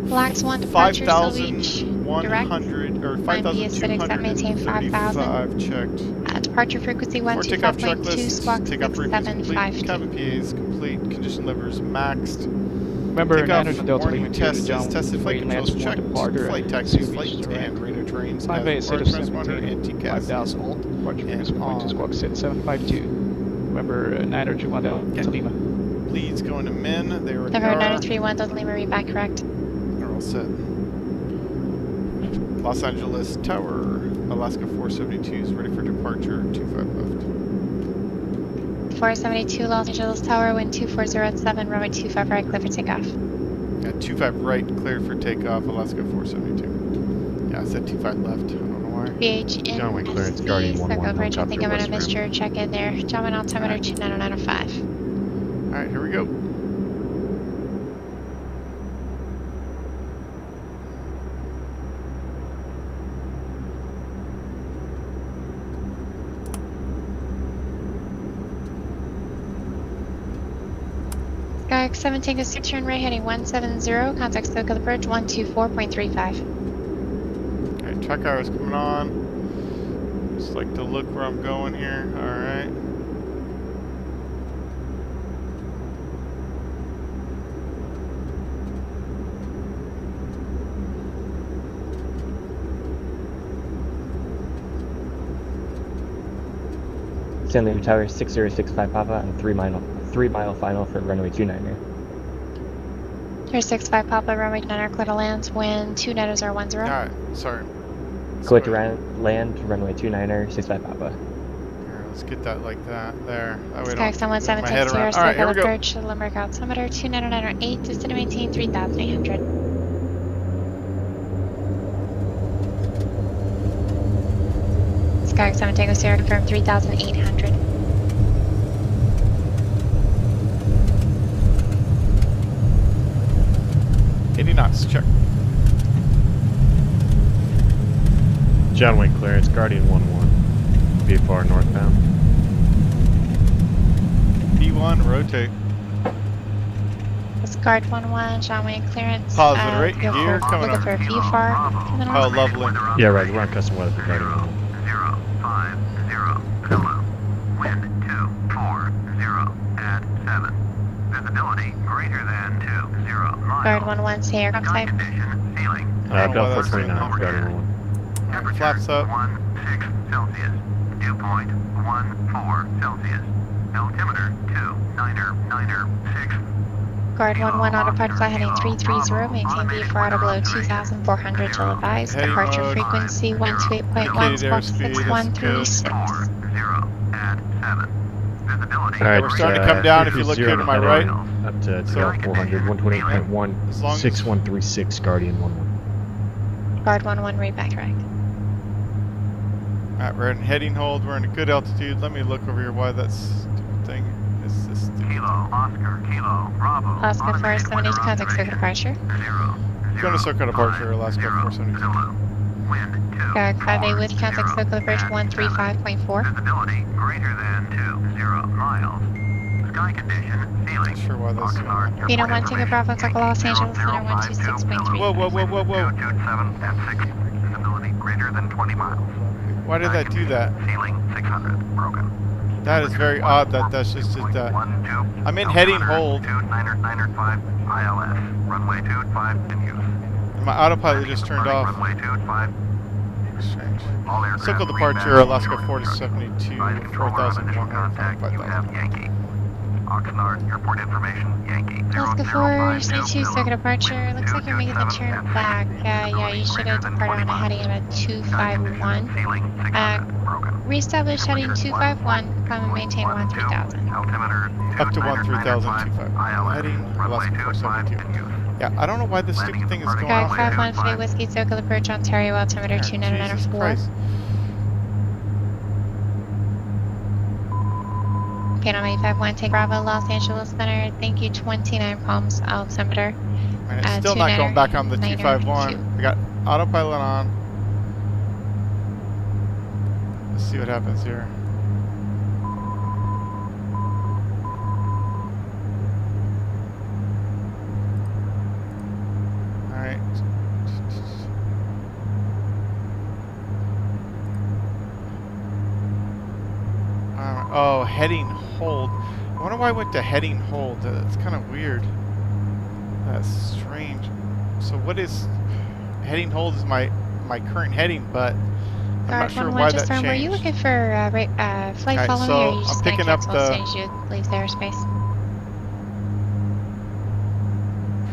LAX 1 departure, Silver Beach, direct. 5,100 or 5,235 checked. Departure frequency 125.2, squawk 6752. Cabin PA is complete. Condition levers maxed. Remember, Takeoff 900 Delta Lima warning test is John tested. Flight Wayne controls lands 1 checked. departure. Flight taxis, flight and radar trains. 5-8 set of transponder and TCAS 5,000 alt. Departure frequency on. 1.2, squawk 6752. Remember, 931 Delta Lima. Leads going to Min. They were November 931 Delta Lima, read back correct. They're all set. Los Angeles Tower, Alaska 472 is ready for departure, 25 left. 472 Los Angeles Tower, wind 24 at 7, runway 25 right, clear for takeoff. Yeah, 25 right, cleared for takeoff, Alaska 472. Yeah, I said 25 left, I don't know why. BH in John Wayne clearance, Guardian 1-1, Circle Bridge, I think I'm gonna miss Western. your check in there. John Wayne altimeter 29905. Alright, here we go. Skyx 7 Tango 6, turn right heading 170, contact Circle Bridge 124.35. Alright, track hour is coming on. Just like to look where I'm going here, alright. Stanley Tower 6065 Papa and 3 mile final for runway 29er. Here 65 Papa, runway 9er, clear to land, wind 2 netters are 10. Alright, sorry. Clear to land, runway 29er, 65 Papa. Here, let's get that like that, there. That way Skyx 17 my head Tango around. 0, Alright, here we Circle go. Bridge, Limerick altimeter 29908, descend to maintain 3800. Skyx 7 Tango 0, confirm 3800. Knots, check. John Wayne clearance, Guardian 1-1, VFR northbound. B1, rotate. It's Guard 1-1, John Wayne clearance. Positive, right here, coming looking up. for a VFR to the north. Oh, lovely. Yeah, right, we're on custom weather for Guardian 1-1. 050, Hello. Wind 240 at 7. Visibility greater than 20 miles. Guard 1-1, say aircraft type. Condition, ceiling. Delta 29, Guardian 1-1. Alright, flaps up. 16 Celsius. Dew point 14 Celsius. Altimeter 299er6. Guard 1-1, auto part flight heading 330, maintain VFR auto below 2,400 till advised. Heading Departure mode. frequency 128.1, squawk 6136. 40 at 7. Visibility. Alright, we're starting to come down if you look here to my right. Up to 400, 128.1, As long as- 6136, Guardian 1-1. Guard 1-1, read back correct. Alright, we're in heading hold, we're in a good altitude. Let me look over here why that stupid thing is this stupid. Kilo, Oscar, Kilo, Bravo. Alaska 472, contact circuit departure. Going to circle departure, Alaska 472. Wind 2. Guard 5A with contact circle bridge 135.4. Visibility greater than 20 miles. Sky condition, ceiling. Not sure why that's doing that. Vito 1 Tango Bravo, Circle Los Angeles, Center 126.3. Whoa, whoa, whoa, whoa, whoa. 227 at 6. Visibility greater than 20 miles. Why did that do that? Ceiling 600, broken. That is very odd that that's just that. I'm in heading hold. 2995 ILS. Runway 25 in use. And my autopilot just turned off. Runway 25. Strange. All aircraft Circle departure, Alaska 472, 4,100, contact. You have 5,000. Yankee. Oxnard, airport information, Yankee Alaska 472, circuit departure. Looks like you're making the turn back. Yeah, you should have departed on a heading of a 251. Reestablish heading 251, climb and maintain 13,000. Up to 13,025. Heading Alaska 472. Yeah, I don't know why this stupid thing is going Guy off here. 51, Flight Whiskey, Circle Approach, Ontario, altimeter 2994. Panama 851, take Bravo, Los Angeles Center. Thank you, 29 Palms, altimeter. And it's still not going back on the 251. We got autopilot on. Let's see what happens here. Alright. Oh, heading hold. I wonder why I went to heading hold. That's kind of weird. That's strange. So what is heading hold is my current heading, but I'm not sure why that changed. Were you looking for flight following, so or are you just going to cancel as soon as you leave the airspace?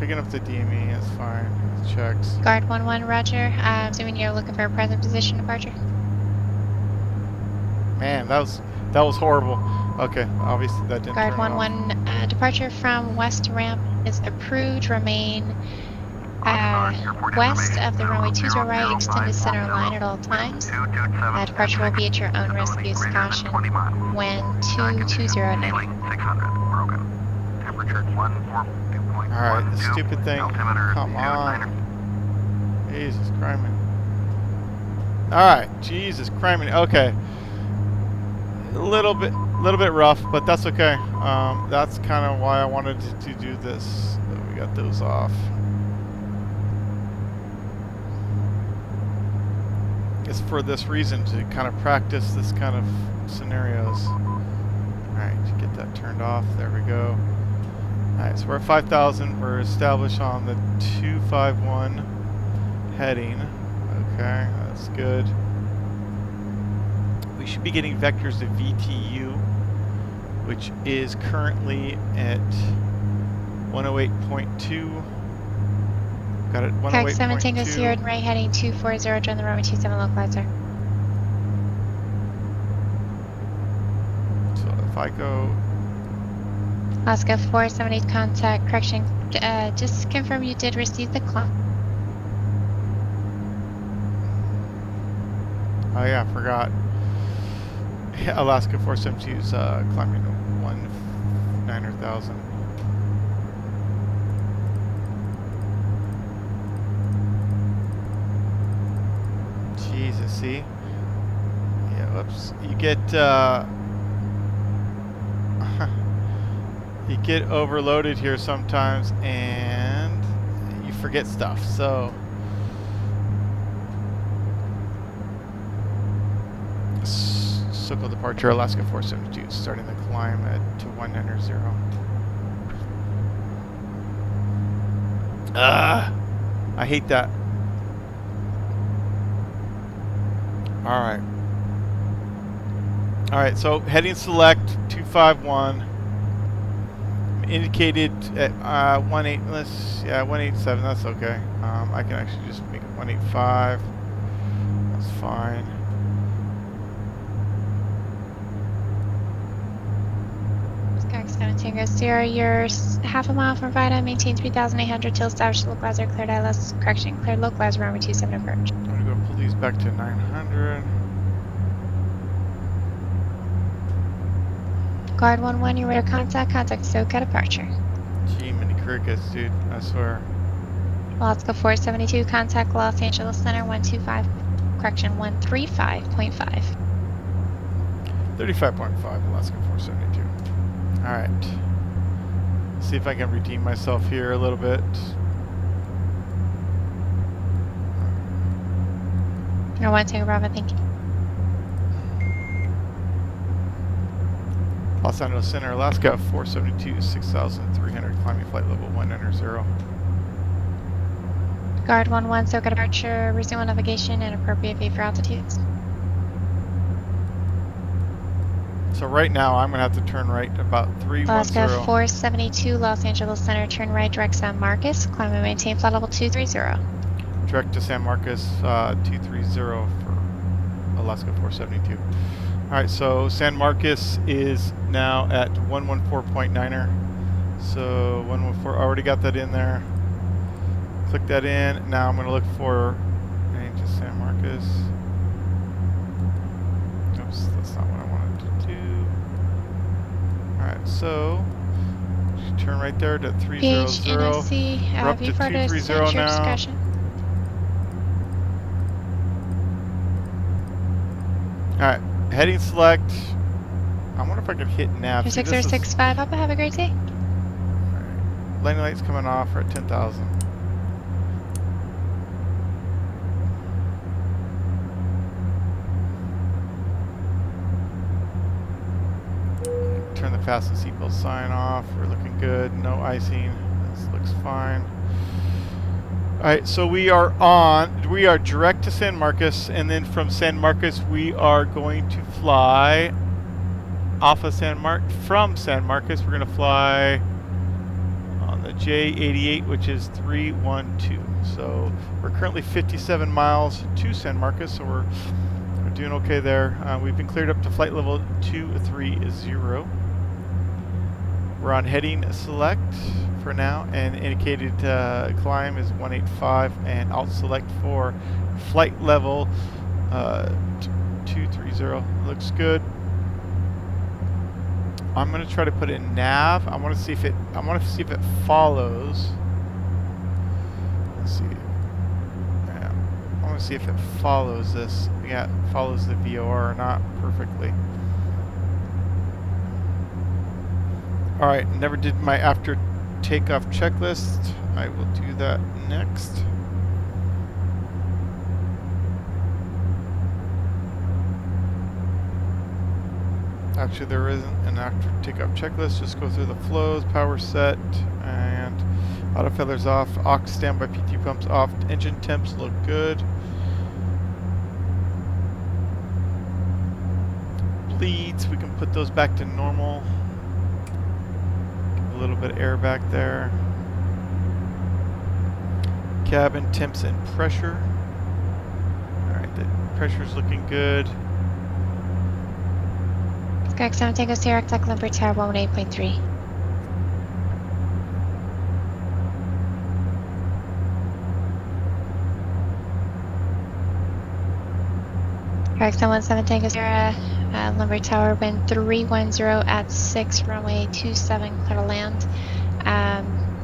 Picking up the DME is fine. It checks. Guard 11, roger. Assuming you're looking for a present position departure. Man, that was horrible. Okay, obviously that didn't Guard turn 11, departure from west ramp is approved. Remain west of the runway 20 right, extended center line at all times. Departure will be at your own risk. Use caution when 220 now. Alright, the stupid thing. Come on. Jesus Christ. Alright, Jesus Christ. Okay. A little bit rough, but that's okay. That's kind of why I wanted to do this. So we got those off. It's for this reason, to kind of practice this kind of scenarios. Alright, get that turned off. There we go. Alright, so we're at 5,000. We're established on the 251 heading. Okay, that's good. We should be getting vectors to VTU, which is currently at 108.2. Got it, 108.2. Correct, 7 Tango Sierra and right heading 240, join the runway 27 localizer. So if I go... Alaska 478 contact, correction, just confirm you did receive the climb. Oh yeah, I forgot. Alaska 472 is climbing to 900,000. Jesus, see? Yeah, whoops. You get overloaded here sometimes and you forget stuff. So circle departure Alaska 472, starting the climb to 190. I hate that. Alright, so heading select 251. Indicated at 187, that's okay. I can actually just make it 185. That's fine. Correct, 7 Tango Sierra, you're half a mile from Vida, maintain 3,800 till established localizer, cleared ILS, correction, cleared localizer, runway 27 approach. I'm gonna go pull these back to 900. Guard 11, you're ready to contact SoCal departure. Gee, many crickets, dude, I swear. Alaska 472, contact Los Angeles Center 125, correction, 135.5. 35.5, Alaska 472. Alright. See if I can redeem myself here a little bit. No, 1 Tango Bravo, thank you. Los Angeles Center, Alaska 472, 6,300, climbing flight level 190. Guard 11, SoCal departure, resume navigation and appropriate V for altitudes. So right now I'm gonna have to turn right about 310. Alaska 472, Los Angeles Center, turn right, direct San Marcos, climb and maintain flight level 230. Direct to San Marcos 230 for Alaska 472. Alright, so San Marcos is now at 114.9er. So 114, already got that in there. Click that in. Now I'm gonna look for heading to San Marcos. Oops, that's not what I wanted to do. Alright, so turn right there to 300. PHNSC, We're up to before to 230 censure now. discussion. Alright, heading select. I wonder if I could hit nav. See, 6065, Papa, have a great day. Alright, landing lights coming off. We're at 10,000. Turn the fasten seatbelt sign off. We're looking good. No icing. This looks fine. Alright, so we are direct to San Marcos, and then from San Marcos we are going to fly off of from San Marcos. We're going to fly on the J88, which is 312. So we're currently 57 miles to San Marcos, so we're doing okay there. We've been cleared up to flight level 230. We're on heading select for now, and indicated climb is 185, and alt select for flight level 230. Looks good. I'm gonna try to put it in nav. I want to see if it follows. Let's see. Yeah. I want to see if it follows this. Yeah, it follows the VOR or not perfectly. Alright, never did my after takeoff checklist. I will do that next. Actually, there isn't an after takeoff checklist. Just go through the flows, power set, and auto feathers off, aux standby PT pumps off, engine temps look good. Bleeds, we can put those back to normal. Give a little bit of air back there. Cabin temps and pressure. Alright, the pressure's looking good. Skyx 7 Tango Sierra, Tech Lumber Tower 118.3. Skyx 7 Tango Sierra, Lumber Tower, wind 310 at 6, runway 27, clear to land.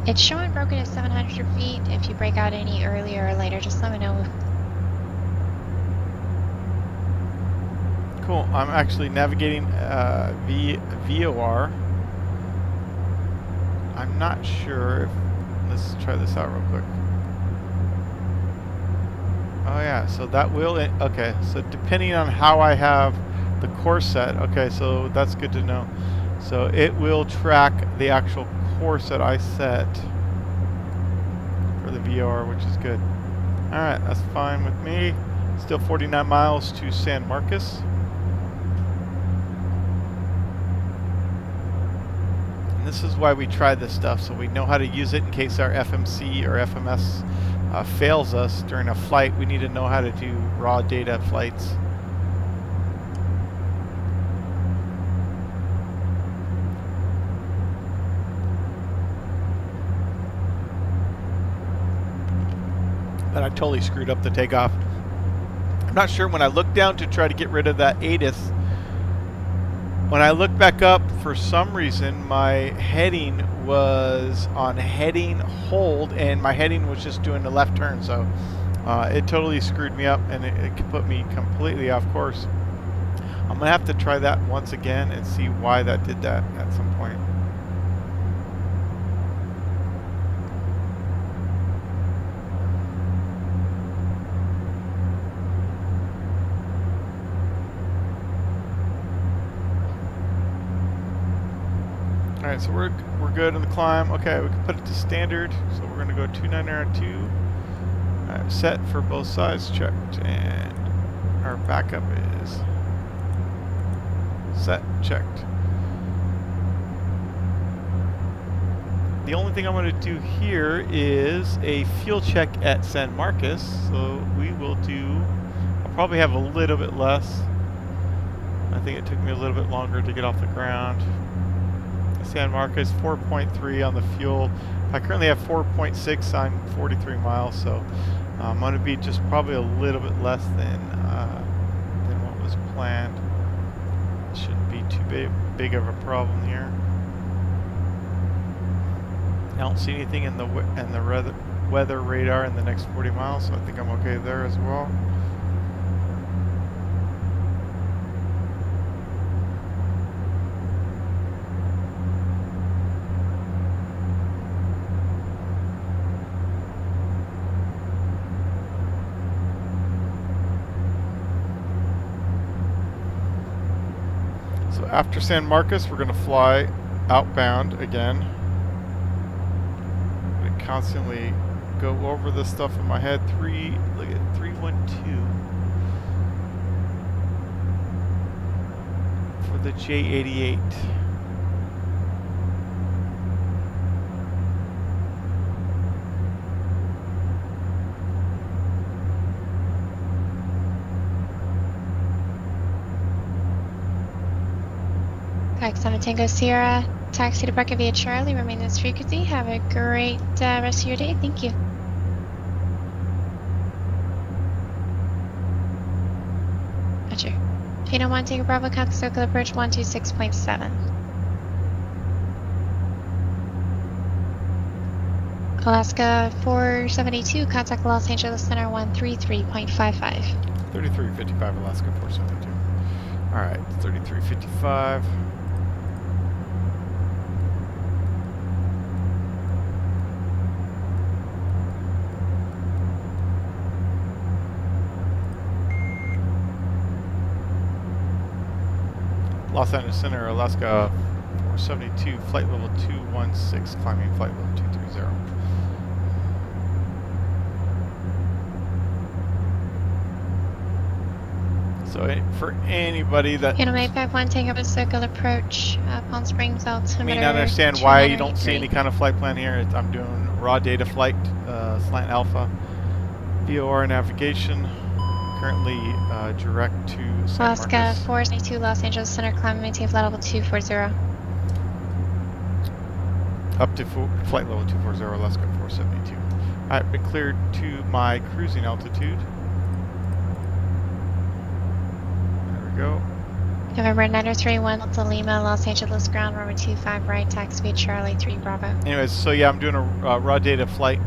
It's showing broken at 700 feet. If you break out any earlier or later, just let me know. Cool. I'm actually navigating VOR. I'm not sure if... Let's try this out real quick. Oh yeah, so that will... Okay, so depending on how I have the course set... Okay, so that's good to know. So it will track the actual course that I set for the VOR, which is good. Alright, that's fine with me. Still 49 miles to San Marcos. This is why we try this stuff, so we know how to use it in case our FMC or FMS fails us during a flight. We need to know how to do raw data flights. But I totally screwed up the takeoff. I'm not sure, when I looked down to try to get rid of that ATIS, when I look back up, for some reason, my heading was on heading hold, and my heading was just doing the left turn, so it totally screwed me up, and it put me completely off course. I'm going to have to try that once again and see why that did that at some point. Alright, so we're good on the climb. Okay, we can put it to standard. So we're going to go 29 at 2. Set for both sides checked. And our backup is Set. Checked. The only thing I'm going to do here is a fuel check at San Marcos. So we will do... I'll probably have a little bit less. I think it took me a little bit longer to get off the ground. San Marcos, 4.3 on the fuel. I currently have 4.6 on 43 miles, so I'm going to be just probably a little bit less than what was planned. Shouldn't be too big of a problem here. I don't see anything in the weather radar in the next 40 miles, so I think I'm okay there as well. So after San Marcos, we're going to fly outbound again. I'm going to constantly go over this stuff in my head. Look at 312 for the J88. Kayak 7 Tango Sierra, taxi to Brecca via Charlie, remain this frequency. Have a great rest of your day. Thank you. Roger. Pino 1 Tango Bravo, contact circle approach 126.7. Alaska 472, contact Los Angeles Center 133.55. 3355 Alaska 472. Alright, 3355. Los Angeles Center, Alaska 472, flight level 216, climbing flight level 230. So for anybody that Panama 851, take up a circle approach, Palm Springs altimeter. may not understand why you don't see any kind of flight plan here, I'm doing raw data flight, Slant Alpha, VOR navigation, currently direct to San Alaska Marcos. 472, Los Angeles Center, climb and maintain flight level 240. Up to flight level 240, Alaska 472. Alright, been cleared to my cruising altitude. There we go. November 931, Delta Lima, Los Angeles ground, runway 25 right, taxi Charlie 3 Bravo. Anyways, so yeah, I'm doing a raw data flight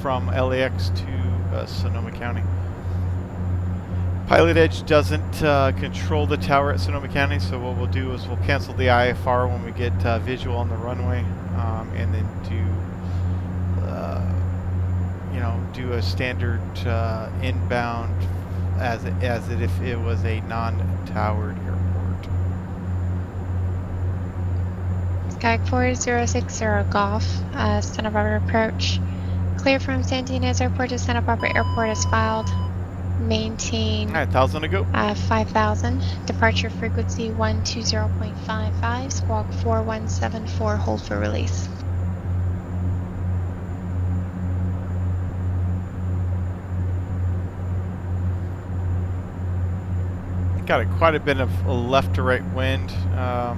from LAX to Sonoma County. Pilot Edge doesn't control the tower at Sonoma County, so what we'll do is we'll cancel the IFR when we get visual on the runway, and then do a standard inbound as if it was a non-towered airport. Skype 4060 Golf, Santa Barbara approach. Clear from San Diego Airport to Santa Barbara Airport as filed. Maintain. Alright, 1,000 to go. 5,000. Departure frequency 120.55. Squawk 4174. Hold for release. Got quite a bit of a left to right wind, a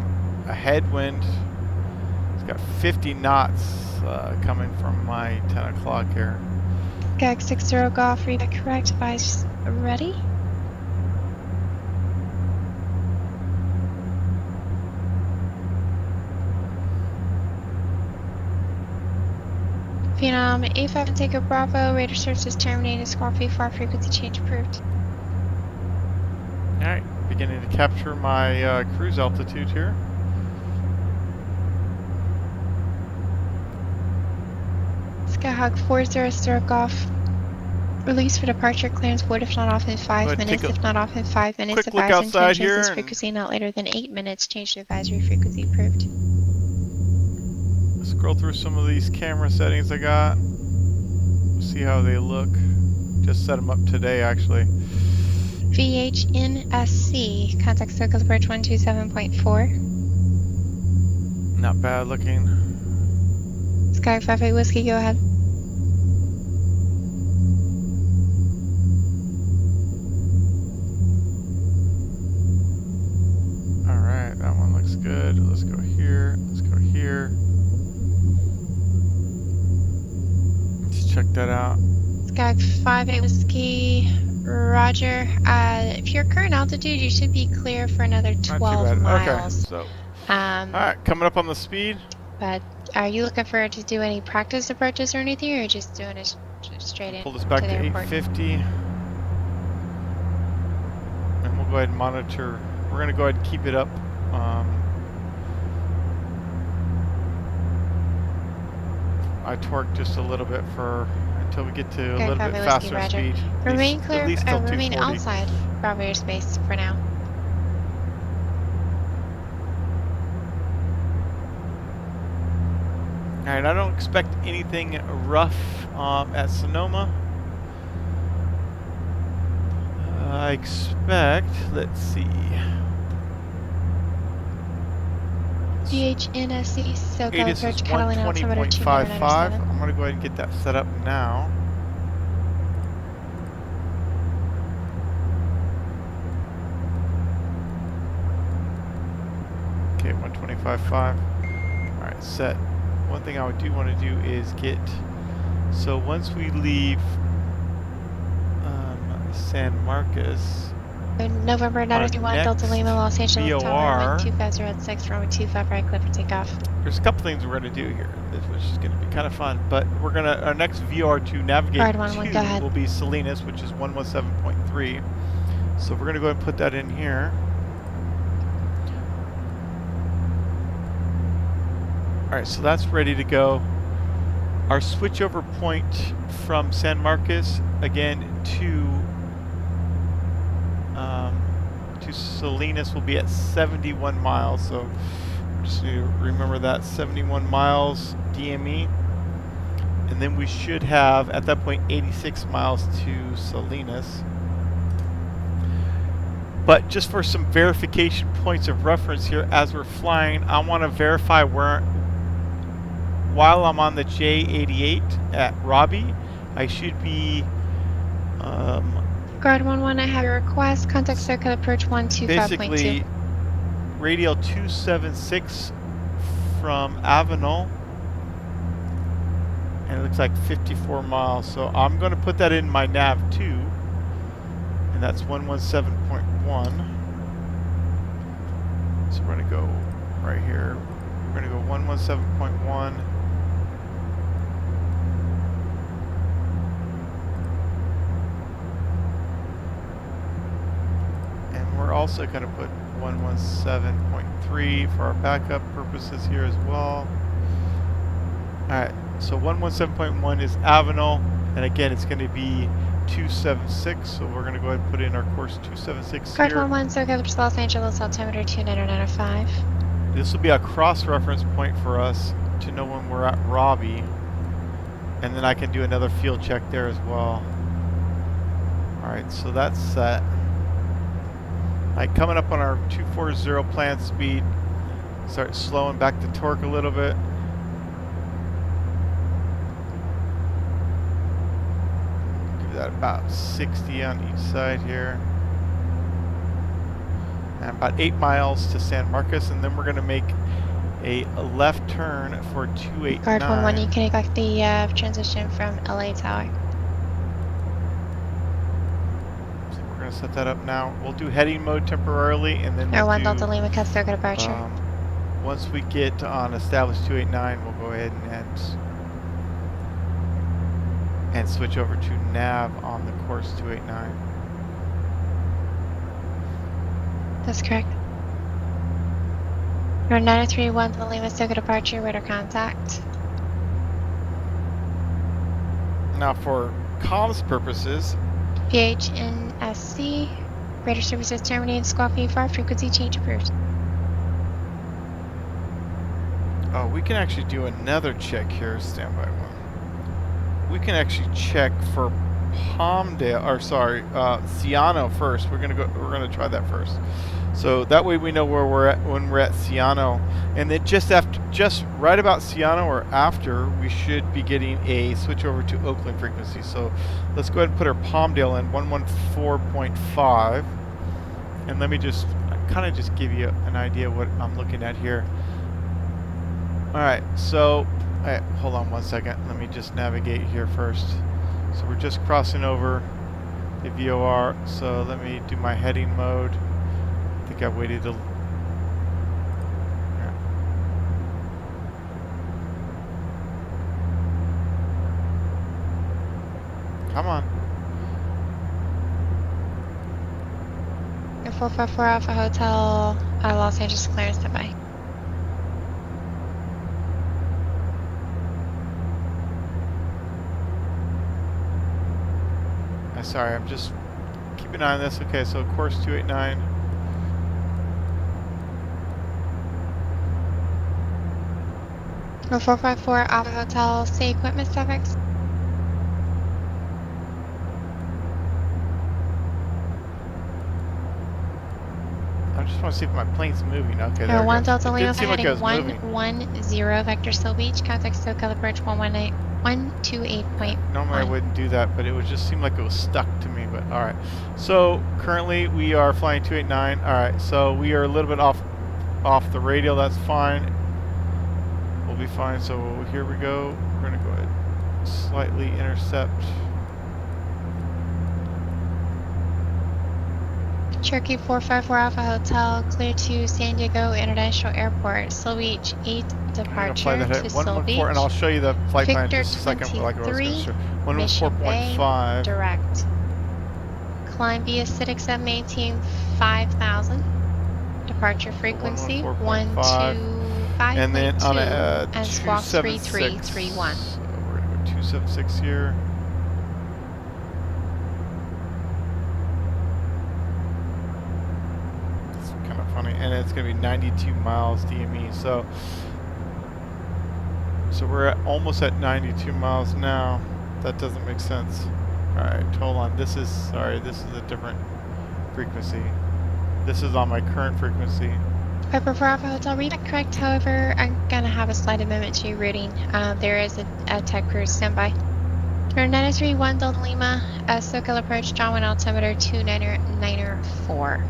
headwind. It's got 50 knots coming from my 10 o'clock here. Gag 60 Golf, read that correct. Advise ready. Vietnam 85 and take a Bravo. Radar services terminated. Squawk V4 frequency change approved. Alright, beginning to capture my cruise altitude here. Skyhawk 400 Golf. Release for departure. Clearance would if not off in 5 minutes. If not off in 5 minutes, quick look advise outside intentions. This here frequency not later than 8 minutes. Change to advisory frequency approved. Scroll through some of these camera settings I got. See how they look. Just set them up today actually. VHNSC, contact circle approach 127.4. Not bad looking. Sky 58 Whiskey, go ahead. Alright, that one looks good. Let's go here. Let's go here. Let's check that out. Sky 58 Whiskey, Roger. If your current altitude, you should be clear for another 12 miles. Okay, so. Alright, coming up on the speed. But are you looking for to do any practice approaches or anything, or just doing it straight in? Pull this back to 850. And we'll go ahead and monitor. We're going to go ahead and keep it up. I torque just a little bit until we get to a little bit faster speed. Remain clear, remain outside Bravo airspace for now. Alright, I don't expect anything rough at Sonoma. I expect, let's see. GHNSC, SoCal ATIS approach is Catalina altimeter 120.55. I'm going to go ahead and get that set up now. Okay, 125.5. Alright, set. One thing I do want to do is get, so once we leave San Marcos, November 931 Delta Lima, Los Angeles VOR, Tower, 12506, runway 25 right, clear for takeoff. There's a couple things we're going to do here, which is going to be kind of fun, but we're going to, our next VOR to navigate to will be Salinas, which is 117.3. So we're going to go ahead and put that in here. Alright, so that's ready to go. Our switchover point from San Marcos, again, to Salinas will be at 71 miles. So just need to remember that, 71 miles DME. And then we should have, at that point, 86 miles to Salinas. But just for some verification points of reference here, as we're flying, I want to verify where, while I'm on the J88 at Robbie, I should be Guard 11, I have your request. Contact circuit approach 125.2. Basically, radial 276 from Avenal, and it looks like 54 miles. So I'm going to put that in my nav 2, and that's 117.1. So we're going to go right here. We're going to go 117.1. We're also going to put 117.3 for our backup purposes here as well. Alright, so 117.1 is Avenal, and again it's going to be 276, so we're going to go ahead and put in our course 276 Guard here. 11, circuit Los Angeles, altimeter 2995. This will be a cross-reference point for us to know when we're at Robbie, and then I can do another field check there as well. Alright, so that's set. Coming up on our 240 planned speed, start slowing back the torque a little bit. Give that about 60 on each side here. And about 8 miles to San Marcos, and then we're going to make a left turn for 289. Guard 11, you can expect the transition from LA Tower. We're going to set that up now. We'll do heading mode temporarily, and then we'll do, Delta Lima, cut circuit departure. Once we get on established 289, we'll go ahead and switch over to nav on the course 289. That's correct. You're 931 Delta Lima, circuit departure, radar contact. Now for comms purposes, PHNSC, radar services terminated, squawk VFR, frequency change approved. oh, we can actually do another check here, standby one. We can actually check for Palmdale, or sorry, Ciano first. We're gonna try that first. So that way we know where we're at when we're at Ciano, and then just right about Ciano or after, we should be getting a switch over to Oakland frequency. So let's go ahead and put our Palmdale in 114.5, and let me just kind of just give you an idea what I'm looking at here. All right, so hold on one second. Let me just navigate here first. So we're just crossing over the VOR. So let me do my heading mode. I think I waited a... Yeah. Come on. 454 Alpha Hotel, Los Angeles clearance, standby. Sorry, I'm just keeping an eye on this. Okay, so course 289. Oh, 454 Alpha Hotel, say equipment suffix. I just want to see if my plane's moving. Okay, there Air it 1 goes. Delta It Lima did seem like it heading was moving. 110 Vector Seal Beach, contact SoCal approach 128.1. Normally I wouldn't do that, but it would just seem like it was stuck to me. But all right. So currently we are flying 289. All right. So we are a little bit off the radial. That's fine. We'll be fine. So here we go. We're gonna go ahead and slightly intercept. Cherokee 454 Alpha Hotel, clear to San Diego International Airport, Seal Beach 8 departure to Seal Beach. And I'll show you the flight plan in Victor just a second. Like I was going to show. 114.5 114.5. direct. Climb via Citic 718 5000. Departure frequency 125.2 and then on a and squawk 3331. So we're going to go 276 here. Funny, and it's going to be 92 miles DME. So we're almost at 92 miles now. That doesn't make sense. All right, hold on. This is a different frequency. This is on my current frequency. Piper for Alpha Hotel, read that correct. However, I'm gonna have a slight amendment to your routing. There is a tech cruise standby. Air 931 Delta Lima, SoCal approach, John 1 altimeter 2994.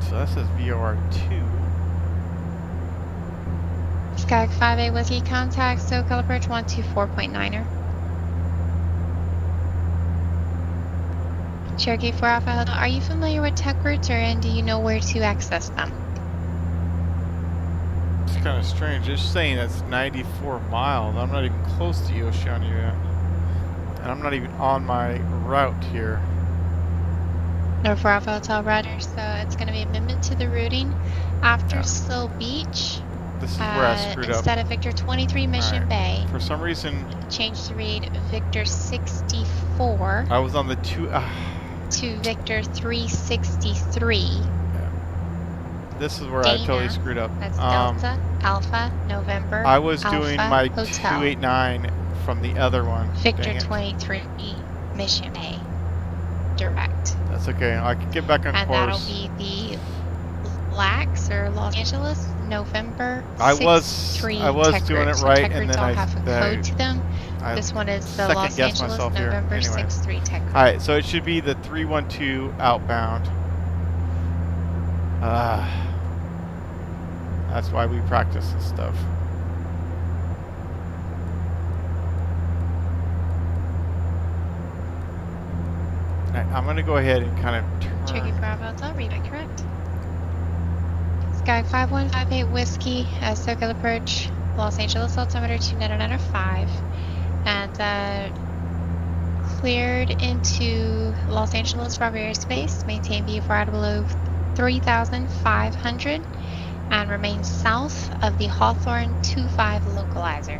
So that says VOR2. Skyek 58 Whiskey, contact SoCal approach 124.9er. Cherokee 4 Alpha Hotel, are you familiar with tech routes, and do you know where to access them? It's kind of strange. It's saying it's 94 miles. I'm not even close to Oceania yet. And I'm not even on my route here. No, for Alpha Hotel Rudder, so it's going to be amendment to the routing after Seal Beach. This is where I screwed up. Instead of Victor 23 Mission Bay. For some reason, change to read Victor 64. I was on the to Victor 363. Yeah. This is where Dana, I totally screwed up. That's Delta, Alpha, November. I was Alpha, doing my Hotel. 289 from the other one. Victor 23 Mission Bay. Direct. That's okay. I can get back on and course. And that'll be the LAX or Los Angeles, November. I was doing it right, and then I have a code to them. This one is the Los Angeles, November anyway. 63 tech code. All right, so it should be the 312 outbound. That's why we practice this stuff. All right, I'm going to go ahead and kind of turn. Cherokee Bravo, I'll read it correct. Sky 5158 Whiskey, SoCal approach, Los Angeles altimeter 2995, and cleared into Los Angeles Bravo airspace, maintain VFR below 3,500, and remain south of the Hawthorne 25 localizer.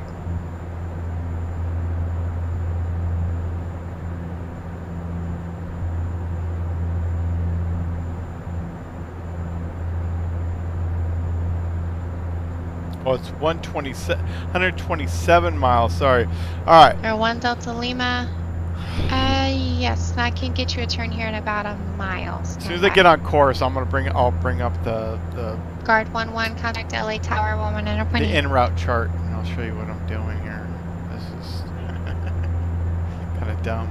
Oh, it's 127 miles. Sorry. All right. Air 1 Delta Lima, Yes, that can get you a turn here in about a mile. As soon as I get on course, I'll bring up the Guard 1-1, contact LA Tower 11 en route chart, and I'll show you what I'm doing here. This is kind of dumb.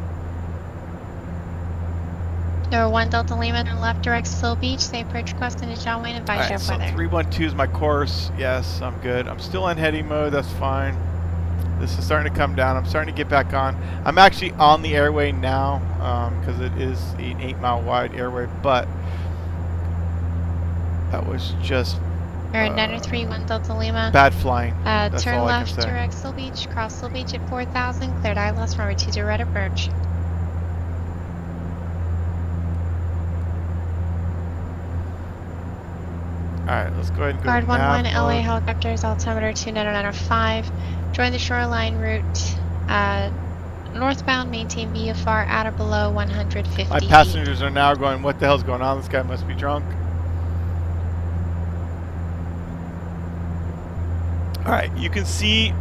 Number 1 Delta Lima, left direct Sill Beach. Say approach request into John Wayne. Advise you have So weather. 312 is my course. Yes, I'm good. I'm still on heading mode. That's fine. This is starting to come down. I'm starting to get back on. I'm actually on the airway now because it is an 8-mile wide airway, but that was just 931 Delta Lima. bad flying. That's Turn all I can left say. direct Sill Beach. Cross Sill Beach at 4000. Cleared ILS runway 20 right approach. Alright, let's go ahead and go Guard 1-1, nav LA mode. helicopters, altimeter 29905. Join the shoreline route. Northbound, maintain VFR at or below 150 My feet. passengers are now going, what the hell's going on? This guy must be drunk. Alright, you can see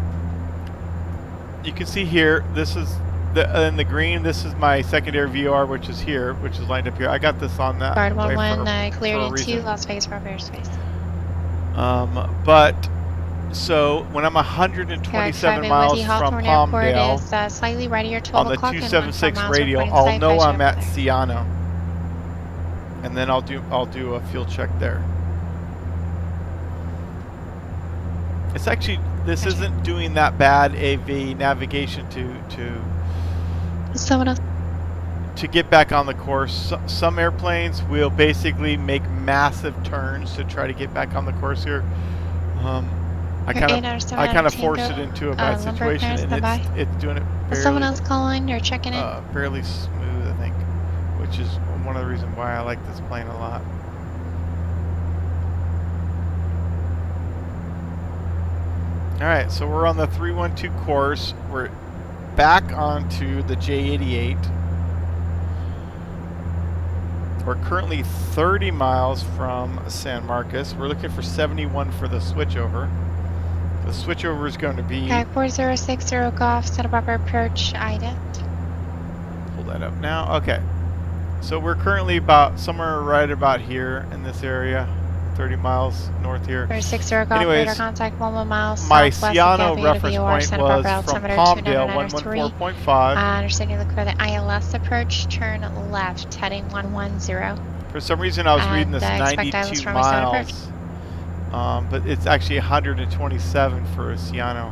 here, this is in the green, this is my secondary VR, which is here, which is lined up here. I got this on that Guard way 1-1, for cleared a into reason. Las Vegas proper airspace. But so when I'm 127 miles from Palmdale is slightly right of your 12 on the o'clock 276 radial, I'll know I'm at Ciano, and then I'll do a field check there. It's actually, this isn't doing that bad AV navigation to get back on the course. Some airplanes will basically make massive turns to try to get back on the course here. I kind of forced it into a bad situation, and it's doing it fairly, someone else calling or checking in? fairly smooth, I think, which is one of the reasons why I like this plane a lot. Alright, so we're on the 312 course. We're back onto the J88. We're currently 30 miles from San Marcos. We're looking for 71 for the switchover. The switchover is going to be... Okay, 4060 Golf, set up proper approach, IDA. Pull that up now. Okay. So we're currently about somewhere right about here in this area. 30 miles north here. 4060 Golf, Anyways, radar contact 11 miles my southwest Ciano of reference point was from Palmdale 114.5. Understanding look for the ILS approach, turn left, heading 110. For some reason I was reading this 92 miles, but it's actually 127 for a Ciano.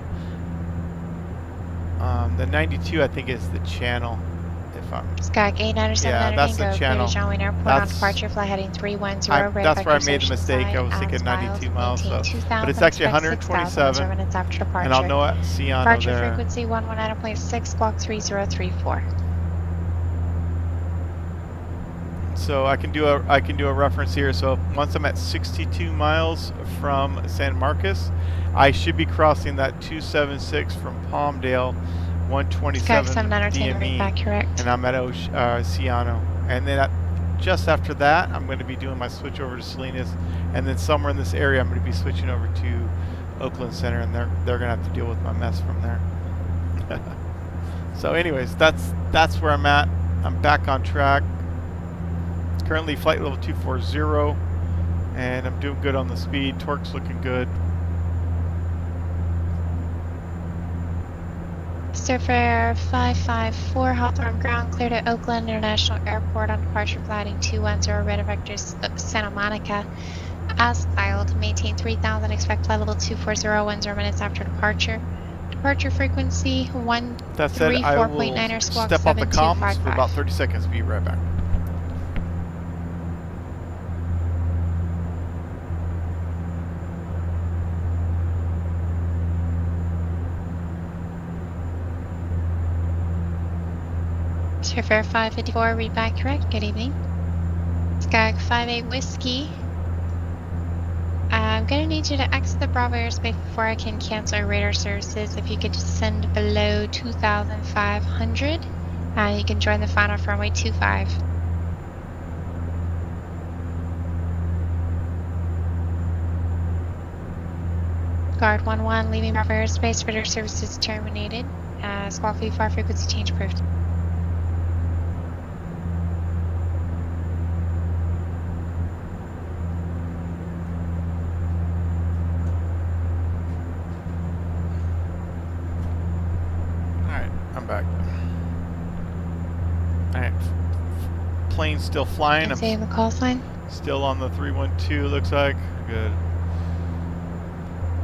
The 92 I think is the channel. Skag 897 yeah, that's the channel. John Wayne Airport on departure, fly heading 310. That's where I made the mistake. I was thinking 92 miles, so, but it's actually 127, and I'll know at Ciano departure there. Frequency 119.6, squawk 3034. So I can do a reference here. So once I'm at 62 miles from San Marcos, I should be crossing that 276 from Palmdale. 127 DME, and I'm at Ciano, and then just after that I'm going to be doing my switch over to Salinas, and then somewhere in this area I'm going to be switching over to Oakland Center, and they're going to have to deal with my mess from there. So anyways, that's where I'm at. I'm back on track. Currently flight level 240, and I'm doing good on the speed. Torque's looking good. Surfer 554, Hawthorne ground, cleared at Oakland International Airport on departure flighting 210, radar vectors Santa Monica. As filed, maintain 3000, expect flight level 240, 10 minutes after departure. Departure frequency 134.9, that said, I will step off the comms for about 30 seconds. Be right back. Surfer 554, read back correct. Good evening. Skag 58 Whiskey. I'm going to need you to exit the Bravo airspace before I can cancel our radar services. If you could descend below 2,500, you can join the final for runway 25. Guard 1-1, leaving Bravo airspace, radar services terminated. Squawk V4, frequency change approved. I'm back. Alright. Plane's still flying. I'm Same call sign. still on the 312, looks like. Good.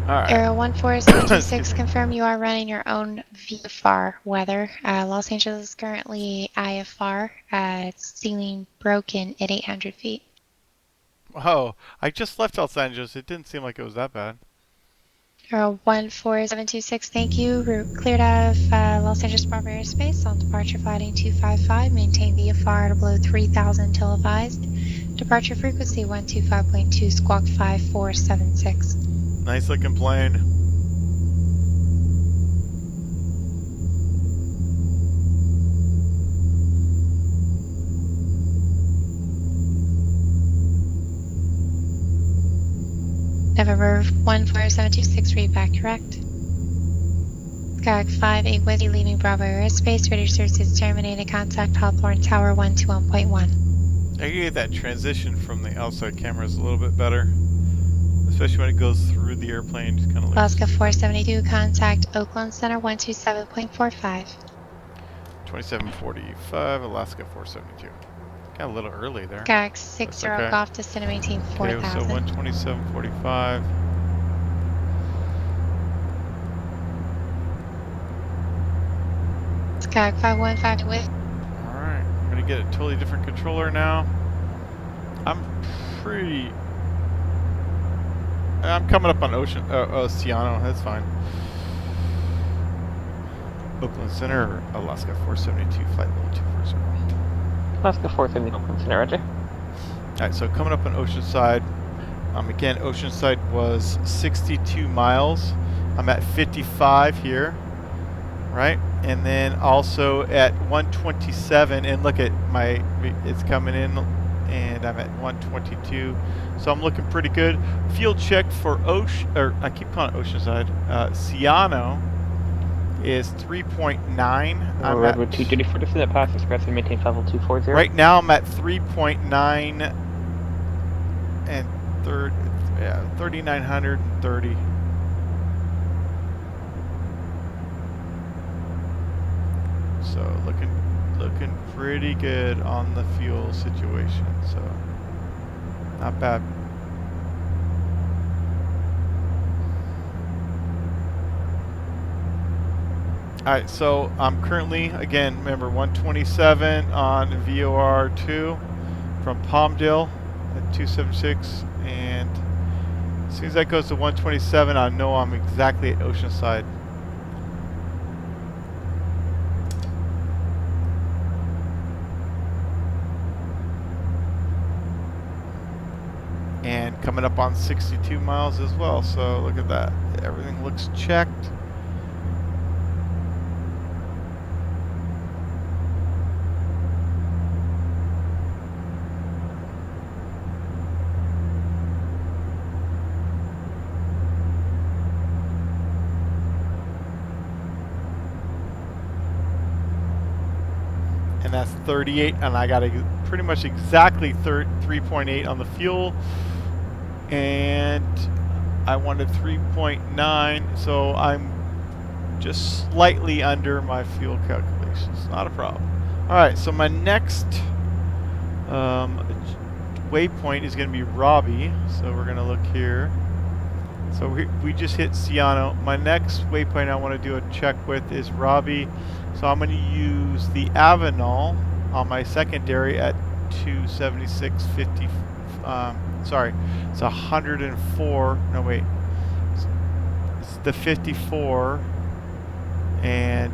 Alright. Aero 14726, confirm you are running your own VFR weather. Los Angeles is currently IFR, ceiling broken at 800 feet. Oh, I just left Los Angeles. It didn't seem like it was that bad. Aero 14726, thank you. Route cleared out of Los Angeles proper airspace on departure flighting 255. Maintain VFR to below 3000 until advised. Departure frequency 125.2, squawk 5476. Nice looking plane. November 14726, read back correct. Skyhawk 5-8 Whiskey leaving Bravo airspace, radar services terminated, contact Hawthorne Tower 121.1. I can get that transition from the outside cameras a little bit better. Especially when it goes through the airplane. Just kind of Alaska 472, contact Oakland Center 127.45. 2745, Alaska 472. Got a little early there. Skyhawk 60 okay. Golf to center maintain 4000. Okay, so 12745. Skyhawk 515 with. Alright, I'm gonna get a totally different controller now. I'm coming up on Oceano, that's fine. Oakland Center, Alaska 472, flight level 240. Alaska 470, Oakland Center, roger. Alright, so coming up on Oceanside. Again, Oceanside was 62 miles. I'm at 55 here, right? And then also at 127, and look at it's coming in, and I'm at 122. So I'm looking pretty good. Field check for I keep calling it Oceanside. Siano is 3.9. Redwood 234, descend that pass, express and maintain level 240. Right now I'm at 3.9 and 3,930. So looking pretty good on the fuel situation. So not bad. Alright, so I'm currently, again, remember 127 on VOR2 from Palmdale at 276, and as soon as that goes to 127, I know I'm exactly at Oceanside. And coming up on 62 miles as well, so look at that. Everything looks checked. And that's 38, and I got pretty much exactly 3.8 on the fuel, and I wanted 3.9, so I'm just slightly under my fuel calculations. Not a problem. All right, so my next waypoint is going to be Robbie, so we're going to look here. So we just hit Siano. My next waypoint I want to do a check with is Robbie. So I'm going to use the Avenal on my secondary at 276.50. Sorry, it's 104. No, wait. It's the 54. And,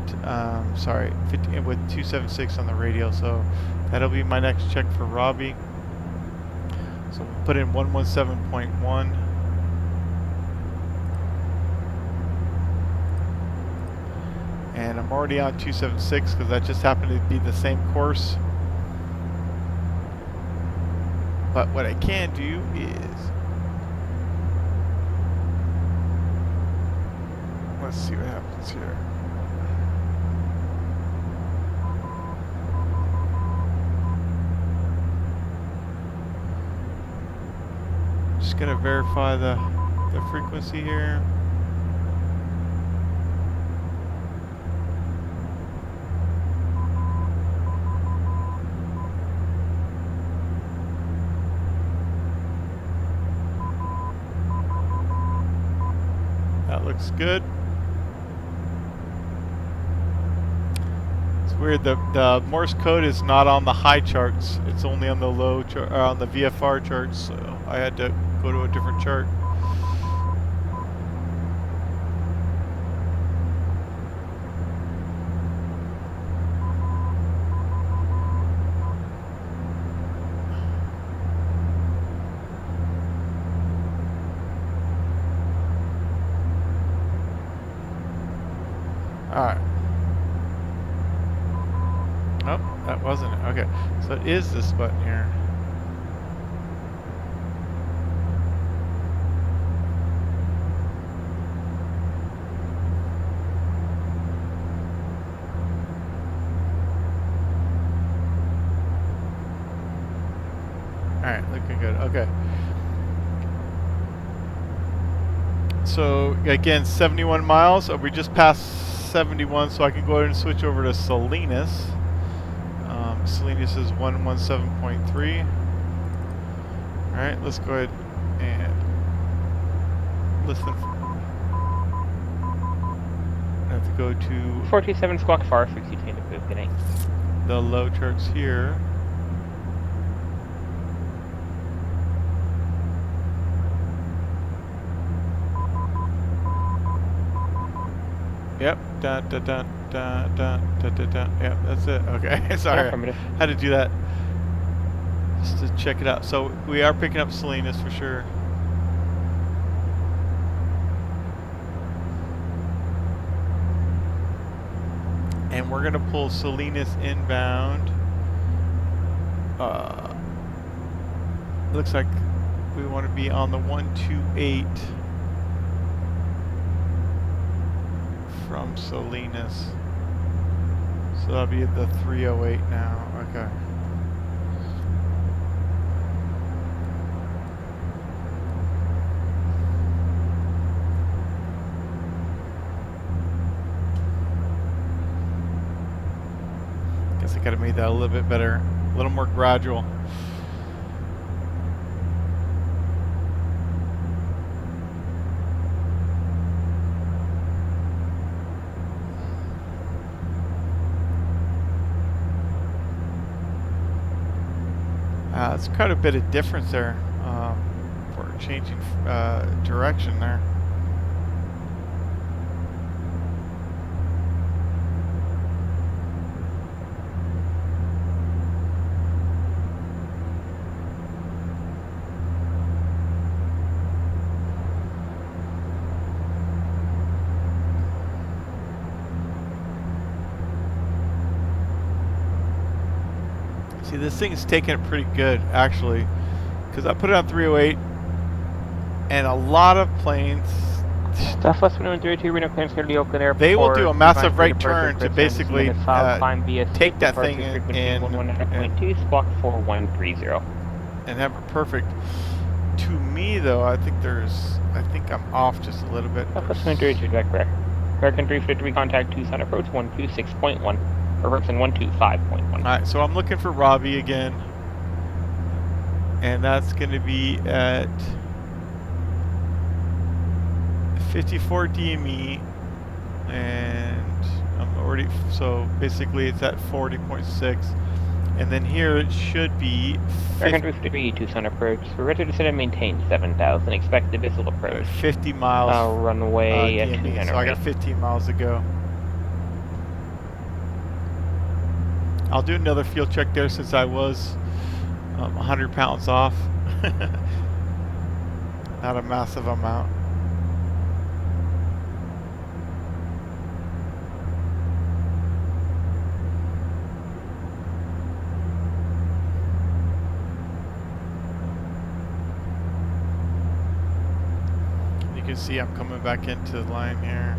sorry, 50, with 276 on the radio. So that'll be my next check for Robbie. So we'll put in 117.1. And I'm already on 276 because that just happened to be the same course. But what I can do is, let's see what happens here. Just gonna verify the frequency here. looks good. It's weird. The Morse code is not on the high charts. It's only on the low on the VFR charts. So I had to go to a different chart. Alright. Nope, that wasn't it. Okay, so it is this button here. Alright, looking good. Okay. So, again, 71 miles. We just passed 71, so I can go ahead and switch over to Salinas. Salinas is 117.3. Alright, let's go ahead and listen. I have to go to 427 squawk 4, 62 to proof. Good night. The low charts here. Yep. Da da da da da da da da. Yep, that's it. Okay. Sorry. Had to do that just to check it out. So we are picking up Salinas for sure. And we're gonna pull Salinas inbound. Looks like we want to be on the 128 from Salinas. So that'll be the 308 now. Okay. Guess I could have made that a little bit better, a little more gradual. It's quite a bit of difference there for changing direction there. See, this thing is taking it pretty good, actually, because I put it on 308, and a lot of planes. Southwest 132, Reno clearance clear to Oakland Airport. They will do a massive right turn to basically take that thing and squawk 4130. And have it perfect. To me, though, I think I'm off just a little bit. Southwest 132, direct correct. American 353, contact Tucson approach 126.1. Robertson 125.1. Alright, so I'm looking for Robbie again. And that's going to be at 54 DME. And I'm already, so basically it's at 40.6. And then here it should be 353 Tucson approach. We're ready to set and maintain 7,000. Expect the visual approach. 50 miles. Runway at DME, so I got 15 miles to go. I'll do another field check there since I was 100 pounds off. Not a massive amount. You can see I'm coming back into the line here.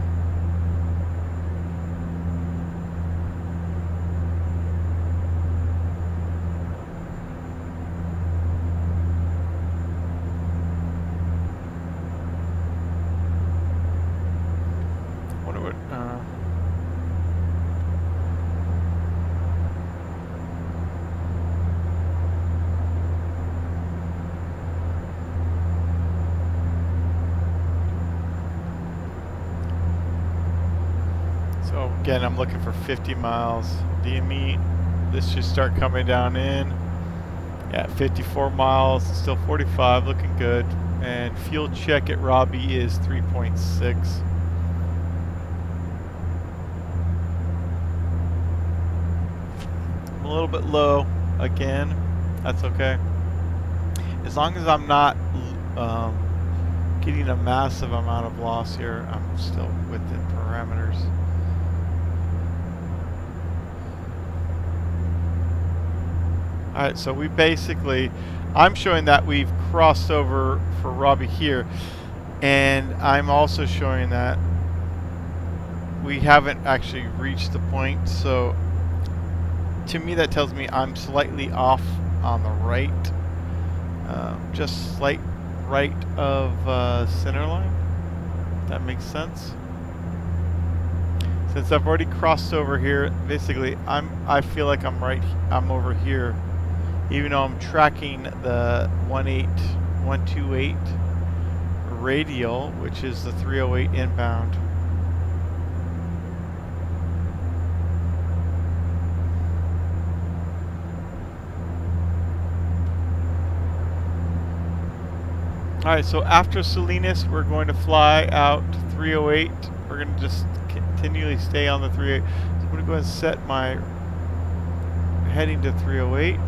So again, I'm looking for 50 miles. DME, this should start coming down in. Yeah, 54 miles, still 45, looking good. And fuel check at Robbie is 3.6. I'm a little bit low again. That's okay. As long as I'm not getting a massive amount of loss here, I'm still within parameters. Alright, so we basically, I'm showing that we've crossed over for Robbie here, and I'm also showing that we haven't actually reached the point, so to me that tells me I'm slightly off on the right, just slight right of center line, if that makes sense. Since I've already crossed over here, basically I feel like I'm over here, even though I'm tracking the 18128 radial, which is the 308 inbound. Alright, so after Salinas, we're going to fly out to 308. We're going to just continually stay on the 308. So I'm going to go ahead and set my heading to 308.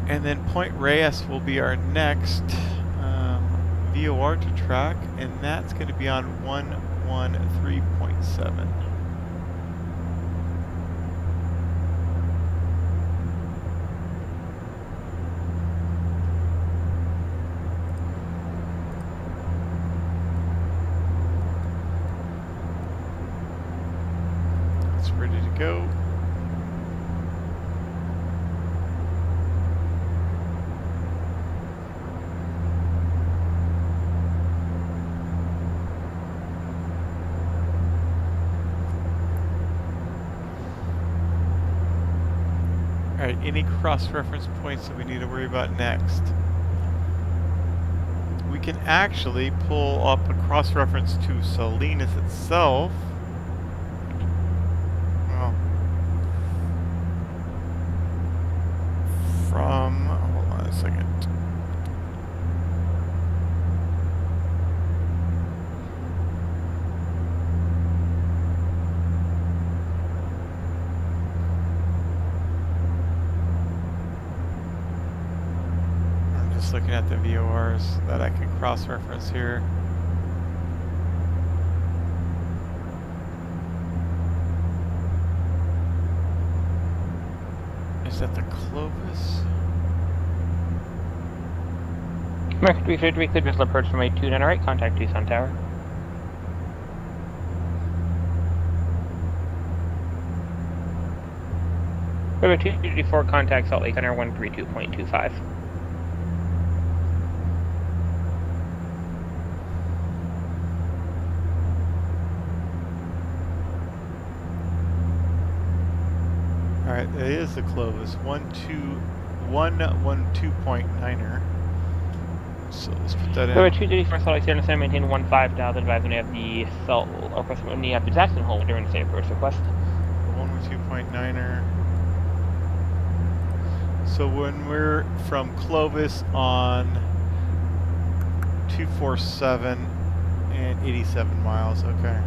And then Point Reyes will be our next VOR to track, and that's going to be on 113.7. It's ready to go. Alright, any cross-reference points that we need to worry about next? We can actually pull up a cross-reference to Salinas itself. Well, from, hold on a second. Looking at the VORs that I can cross-reference here. Is that the Clovis? American 353, cleared visual approach from 829 right, contact Tucson Tower. River 254, contact Salt Lake Center 132.25. Alright, it is the Clovis. 112.9er. So let's put that in. River 234, Salt Lake Center, maintain 15,000. Advise when you have the when you have the Jackson Hole during the safe approach request. 112.9er. So when we're from Clovis on 247 and 87 miles, okay.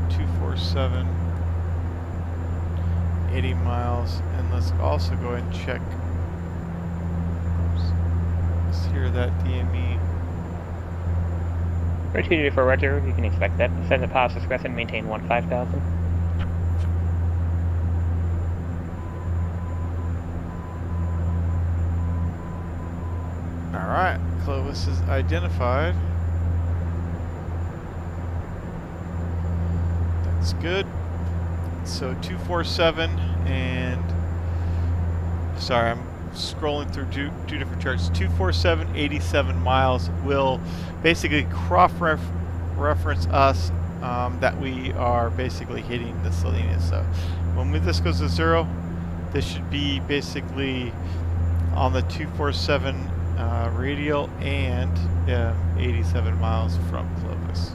247, 80 miles, and let's also go ahead and check. Oops. Let's hear that DME. For 234 Roger, you can expect that. Send the pass express and maintain 15,000. Alright, Clovis is identified. That's good. So 247 and sorry, I'm scrolling through two different charts. 247, 87 miles will basically cross-reference us that we are basically hitting the Salinas. So when this goes to 0, this should be basically on the 247 radial and 87 miles from Clovis.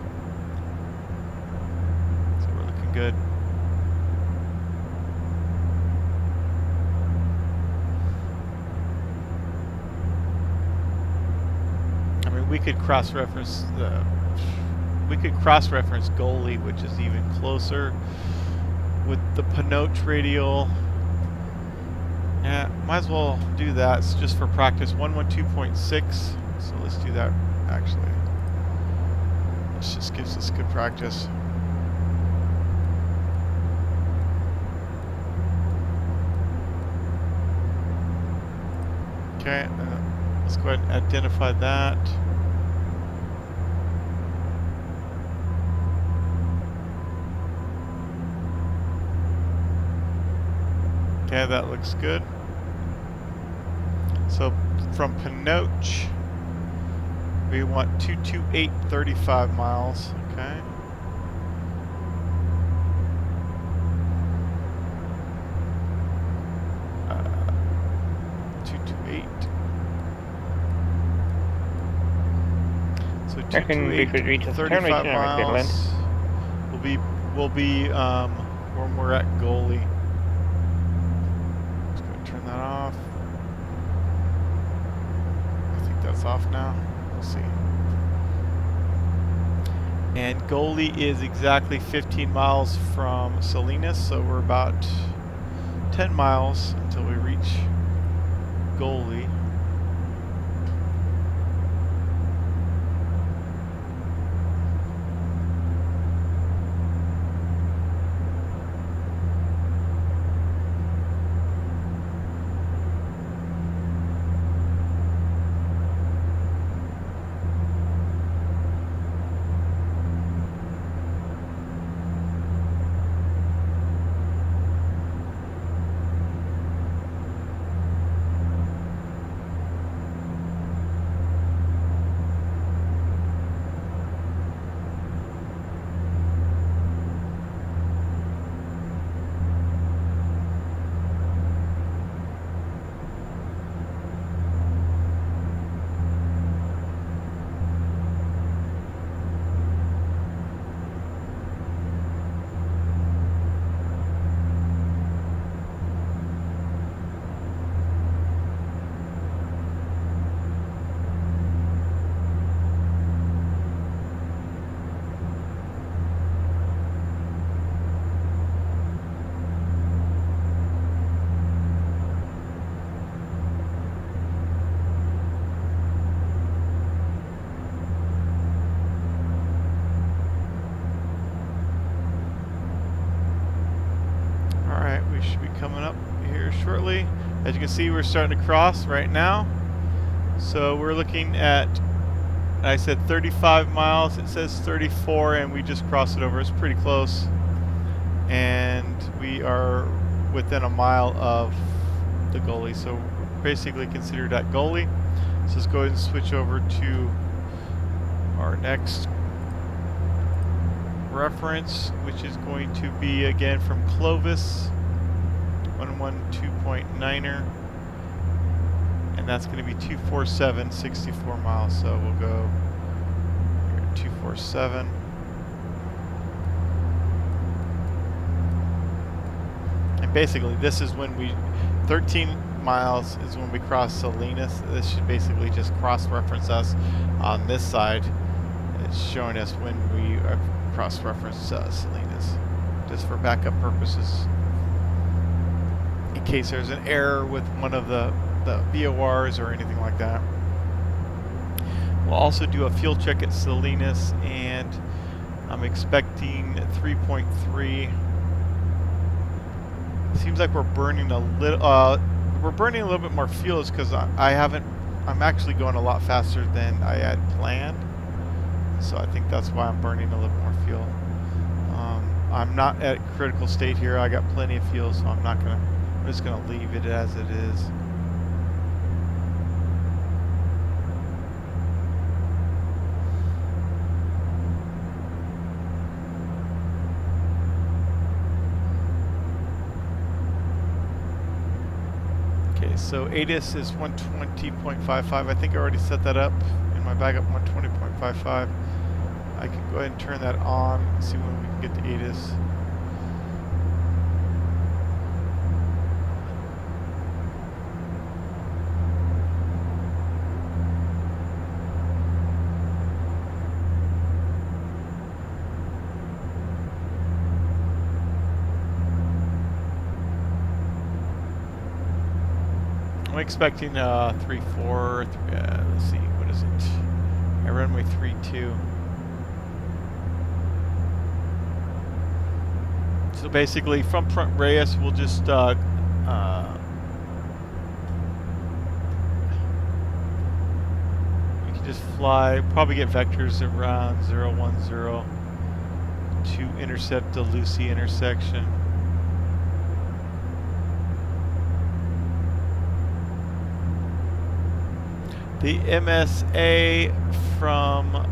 So we're looking good. I mean, we could cross-reference Goalie, which is even closer with the Pinoch radial. Yeah, might as well do that. It's just for practice. 112.6. So let's do that actually. This just gives us good practice. Okay, let's go ahead and identify that. Okay, that looks good. So from Pinoch, we want 228.35 miles. Okay. Uh, 228. So 228.35 miles. We'll be when we're at Goalie. Let's go ahead and turn that off. I think that's off now. We'll see. And Goalie is exactly 15 miles from Salinas, so we're about 10 miles until we reach Goalie. Should be coming up here shortly. As you can see, we're starting to cross right now. So we're looking at, I said 35 miles, it says 34, and we just crossed it over. It's pretty close. And we are within a mile of the Goalie. So we're basically considered at Goalie. So let's go ahead and switch over to our next reference, which is going to be again from Clovis. 112.9er, and that's going to be 247, 64 miles. So we'll go here, 247. And basically, this is when 13 miles is when we cross Salinas. This should basically just cross-reference us on this side. It's showing us when we cross-reference Salinas, just for backup purposes. In case there's an error with one of the VORs or anything like that. We'll also do a fuel check at Salinas, and I'm expecting 3.3. Seems like we're burning a little. We're burning a little bit more fuel, because I'm actually going a lot faster than I had planned. So I think that's why I'm burning a little bit more fuel. I'm not at critical state here. I got plenty of fuel, so I'm just going to leave it as it is. Okay, so ATIS is 120.55. I think I already set that up in my backup 120.55. I can go ahead and turn that on and see when we can get to ATIS. I'm expecting 3-4. Let's see, what is it? Runway 32. So basically, from front Reyes, we'll just we can just fly. Probably get vectors around 010 to intercept the Lucy intersection. The MSA from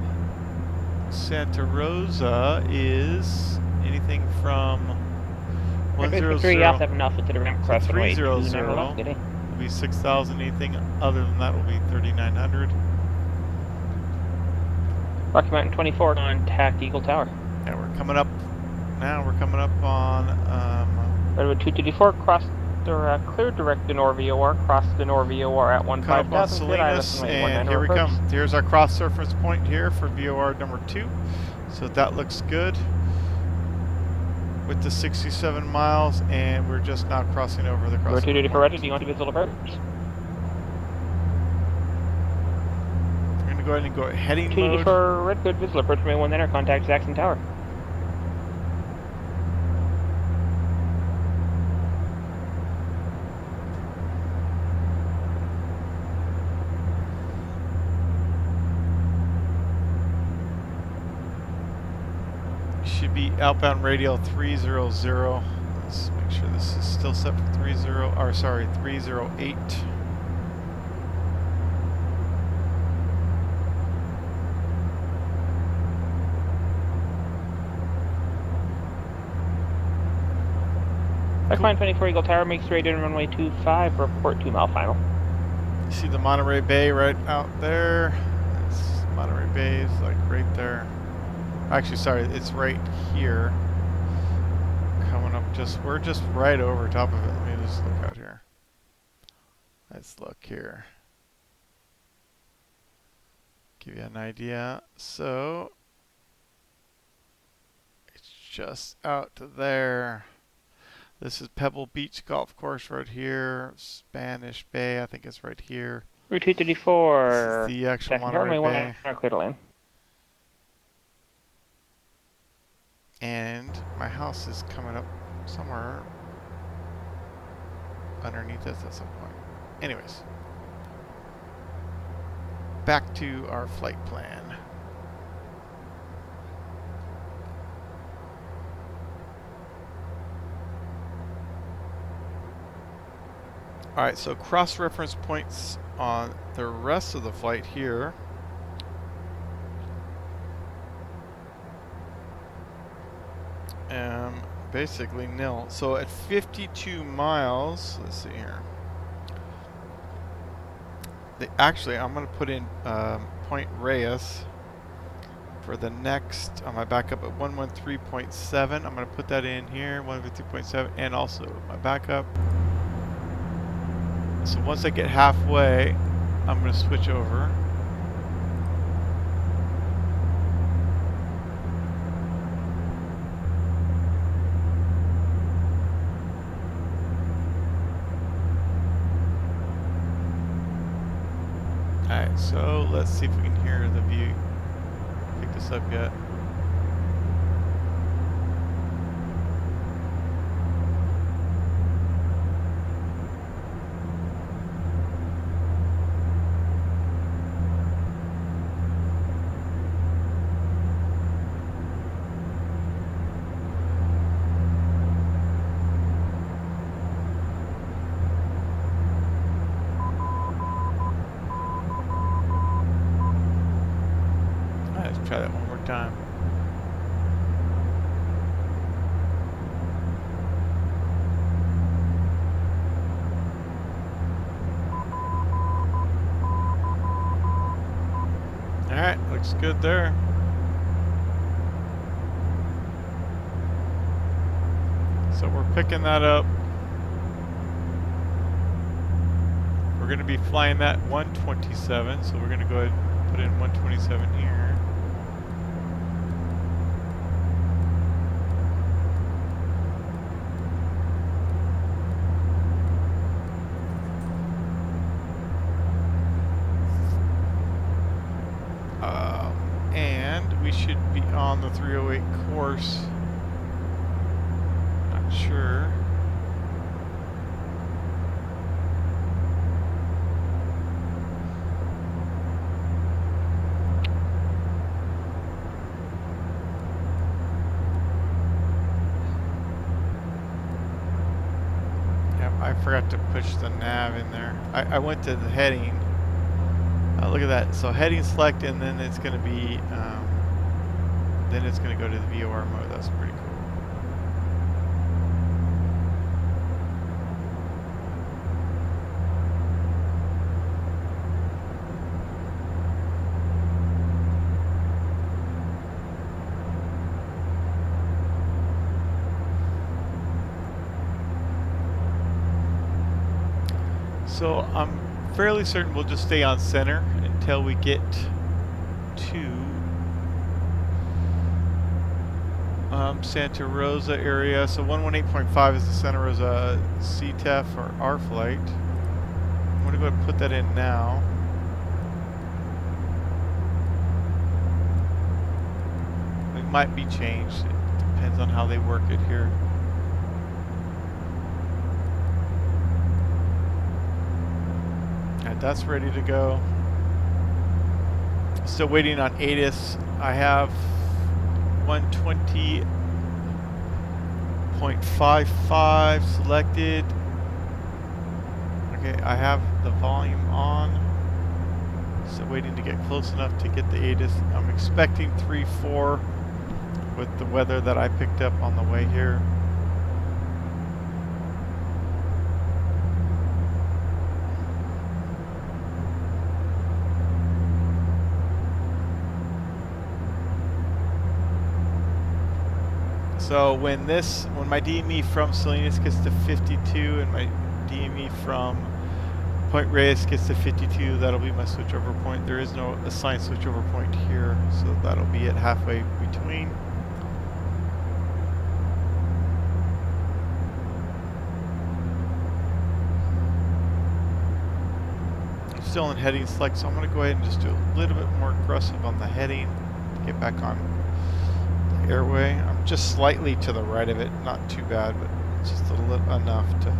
Santa Rosa is anything from 100 Alpha Alpha to the ramp cross runway 300 left. Good day. will be 6,000. Anything other than that will be 3,900. Rocky Mountain 24, contact Eagle Tower. Yeah, we're coming up now. We're coming up on Redwood 224, cross the clear direct to Nor VOR, cross the Nor VOR at 15,000. Salinas, and here we come. Here's our cross surface point here for VOR number 2. So that looks good with the 67 miles, and we're just now crossing over the cross. 224 Red, do you want to visible approach? We're going to go ahead and go heading mode. 224 Red, good visible approach, may 1 enter, contact Jackson Tower. Should be outbound radial 300. Let's make sure this is still set for 308. Cool. 24 Eagle Tower makes radio to runway 25, report 2 mile final. You see the Monterey Bay right out there? Monterey Bay is like right there. Actually, sorry, it's right here. Coming up we're just right over top of it. Let me just look out here. Let's look here. Give you an idea. So, it's just out to there. This is Pebble Beach Golf Course right here. Spanish Bay, I think it's right here. Route 234. This is the actual Monterey Bay. Clear to land. And my house is coming up somewhere underneath us at some point. Anyways, back to our flight plan. Alright, so cross-reference points on the rest of the flight here. Basically nil. So at 52 miles, let's see here. Actually, I'm going to put in Point Reyes for the next, on my backup at 113.7. I'm going to put that in here, 113.7, and also my backup. So once I get halfway, I'm going to switch over. Alright, so let's see if we can hear the view. Pick this up yet. Try that one more time. Alright, looks good there. So we're picking that up. We're going to be flying that 127, so we're going to go ahead and put in 127 here. And we should be on the 308 course. Not sure. I forgot to push the nav in there. I went to the heading. Look at that. So heading select, and then it's going to be, then it's going to go to the VOR mode. That's pretty cool. So I'm fairly certain we'll just stay on center until we get to Santa Rosa area. So 118.5 is the Santa Rosa CTEF or R flight. I'm going to go ahead and put that in now. It might be changed. It depends on how they work it here. Alright, that's ready to go. Still waiting on ATIS. I have 120.55 selected. Okay, I have the volume on. Still waiting to get close enough to get the ATIS. I'm expecting 3-4 with the weather that I picked up on the way here. So when my DME from Salinas gets to 52 and my DME from Point Reyes gets to 52, that'll be my switchover point. There is no assigned switchover point here, so that'll be it halfway between. I'm still in heading select, so I'm going to go ahead and just do a little bit more aggressive on the heading to get back on airway. I'm just slightly to the right of it, not too bad, but just a little enough to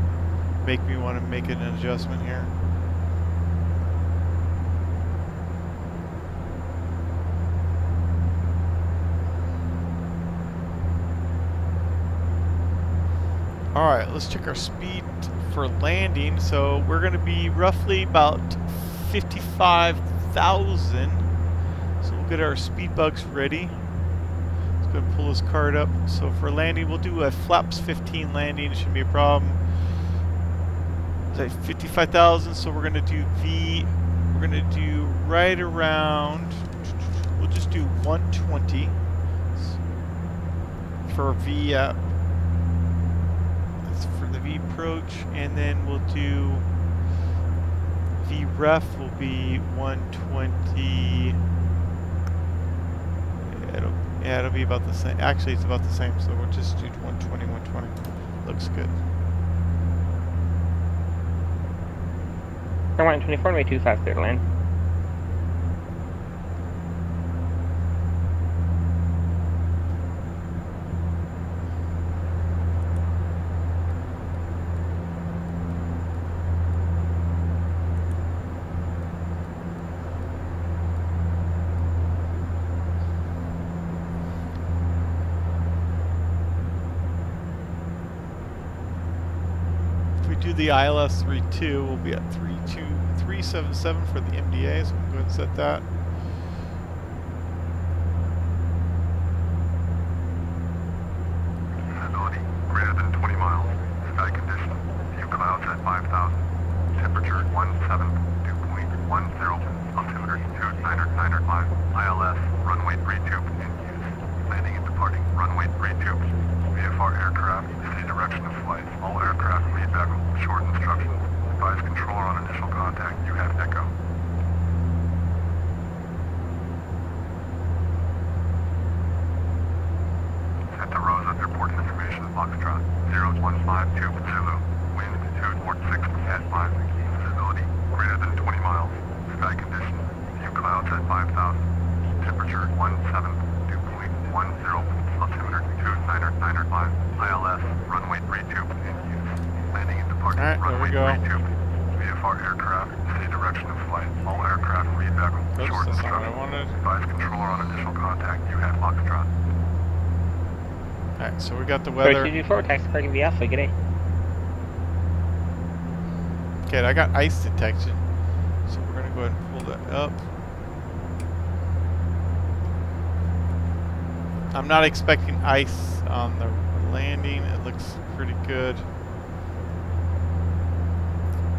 make me want to make an adjustment here. Alright, let's check our speed for landing. So we're going to be roughly about 55,000. So we'll get our speed bugs ready. Go and pull this card up. So for landing, we'll do a flaps 15 landing. It shouldn't be a problem. It's like 55,000. So we're gonna do V. We're gonna do right around. We'll just do 120 for V. That's for the V approach, and then we'll do V ref will be 120. Yeah, it'll be about the same. Actually, it's about the same, so we'll just do 120, 120. Looks good. 124, runway 25, clear to land. Do the ILS 32, we'll be at 32377 for the MDA, so we'll go ahead and set that. Visibility greater than 20 miles. Sky condition. Few clouds at 5,000. Temperature 17 dew point. altimeter 2995, ILS, runway 32 in use. Landing and departing, runway 32. VFR aircraft, city direction of flight. All aircraft read back short instructions. Advise controller on initial contact, you have echo. Santa Rosa Airport Information, Foxtrot, 0152 Zulu, wind 246 at 5, visibility greater than 20 miles, sky conditions, few clouds at 5,000, temperature 17, dew point 10, altimeter 2995, ILS, runway 32 in use, landing and departing, runway 32, VFR aircraft, city direction of flight, all aircraft read back short instructions, advise controller on initial contact, you have Foxtrot. Alright, so we got the weather. 224, taxi parking the Alpha, g'day. Okay, I got ice detection. So we're going to go ahead and pull that up. I'm not expecting ice on the landing. It looks pretty good.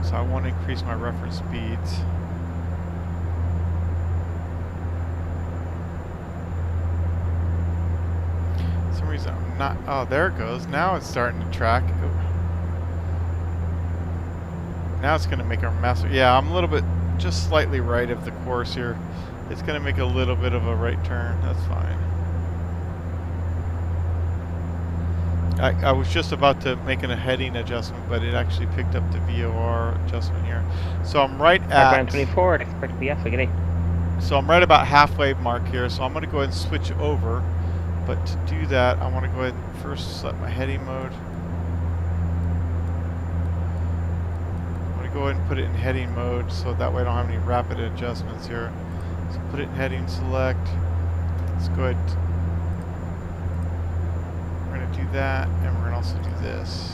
So I want to increase my reference speeds. For some reason I'm not... Oh, there it goes. Now it's starting to track. Now it's going to make our master... Yeah, I'm a little bit... just slightly right of the course here. It's going to make a little bit of a right turn. That's fine. I was just about to make a heading adjustment, but it actually picked up the VOR adjustment here. So I'm right at... 24, expect the Alpha, g'day. So I'm right about halfway mark here, so I'm going to go ahead and switch over. But to do that, I want to go ahead and first select my heading mode. I'm going to go ahead and put it in heading mode, so that way I don't have any rapid adjustments here. So put it in heading select. Let's go ahead. We're going to do that, and we're going to also do this.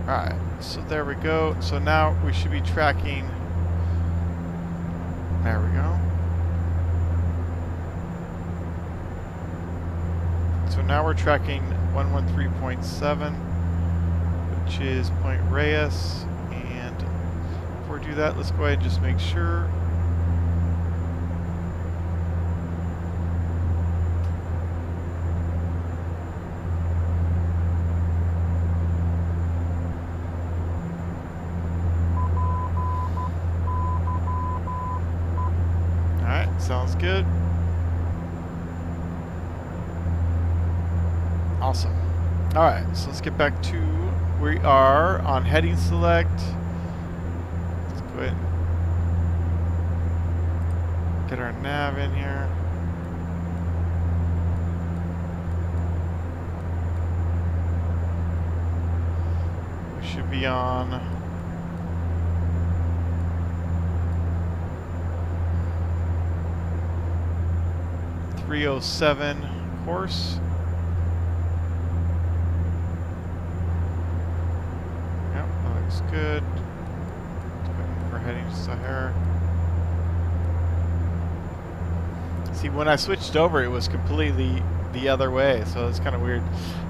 Alright, so there we go. So now we should be tracking. There we go. So now we're tracking 113.7, which is Point Reyes. And before we do that, let's go ahead and just make sure. Sounds good. Awesome. Alright, so let's get back to, we are on heading select. Let's go ahead and get our nav in here. We should be on 307 course. Yep, that looks good. We're heading to Sahara. See, when I switched over, it was completely the other way, so it's kind of weird.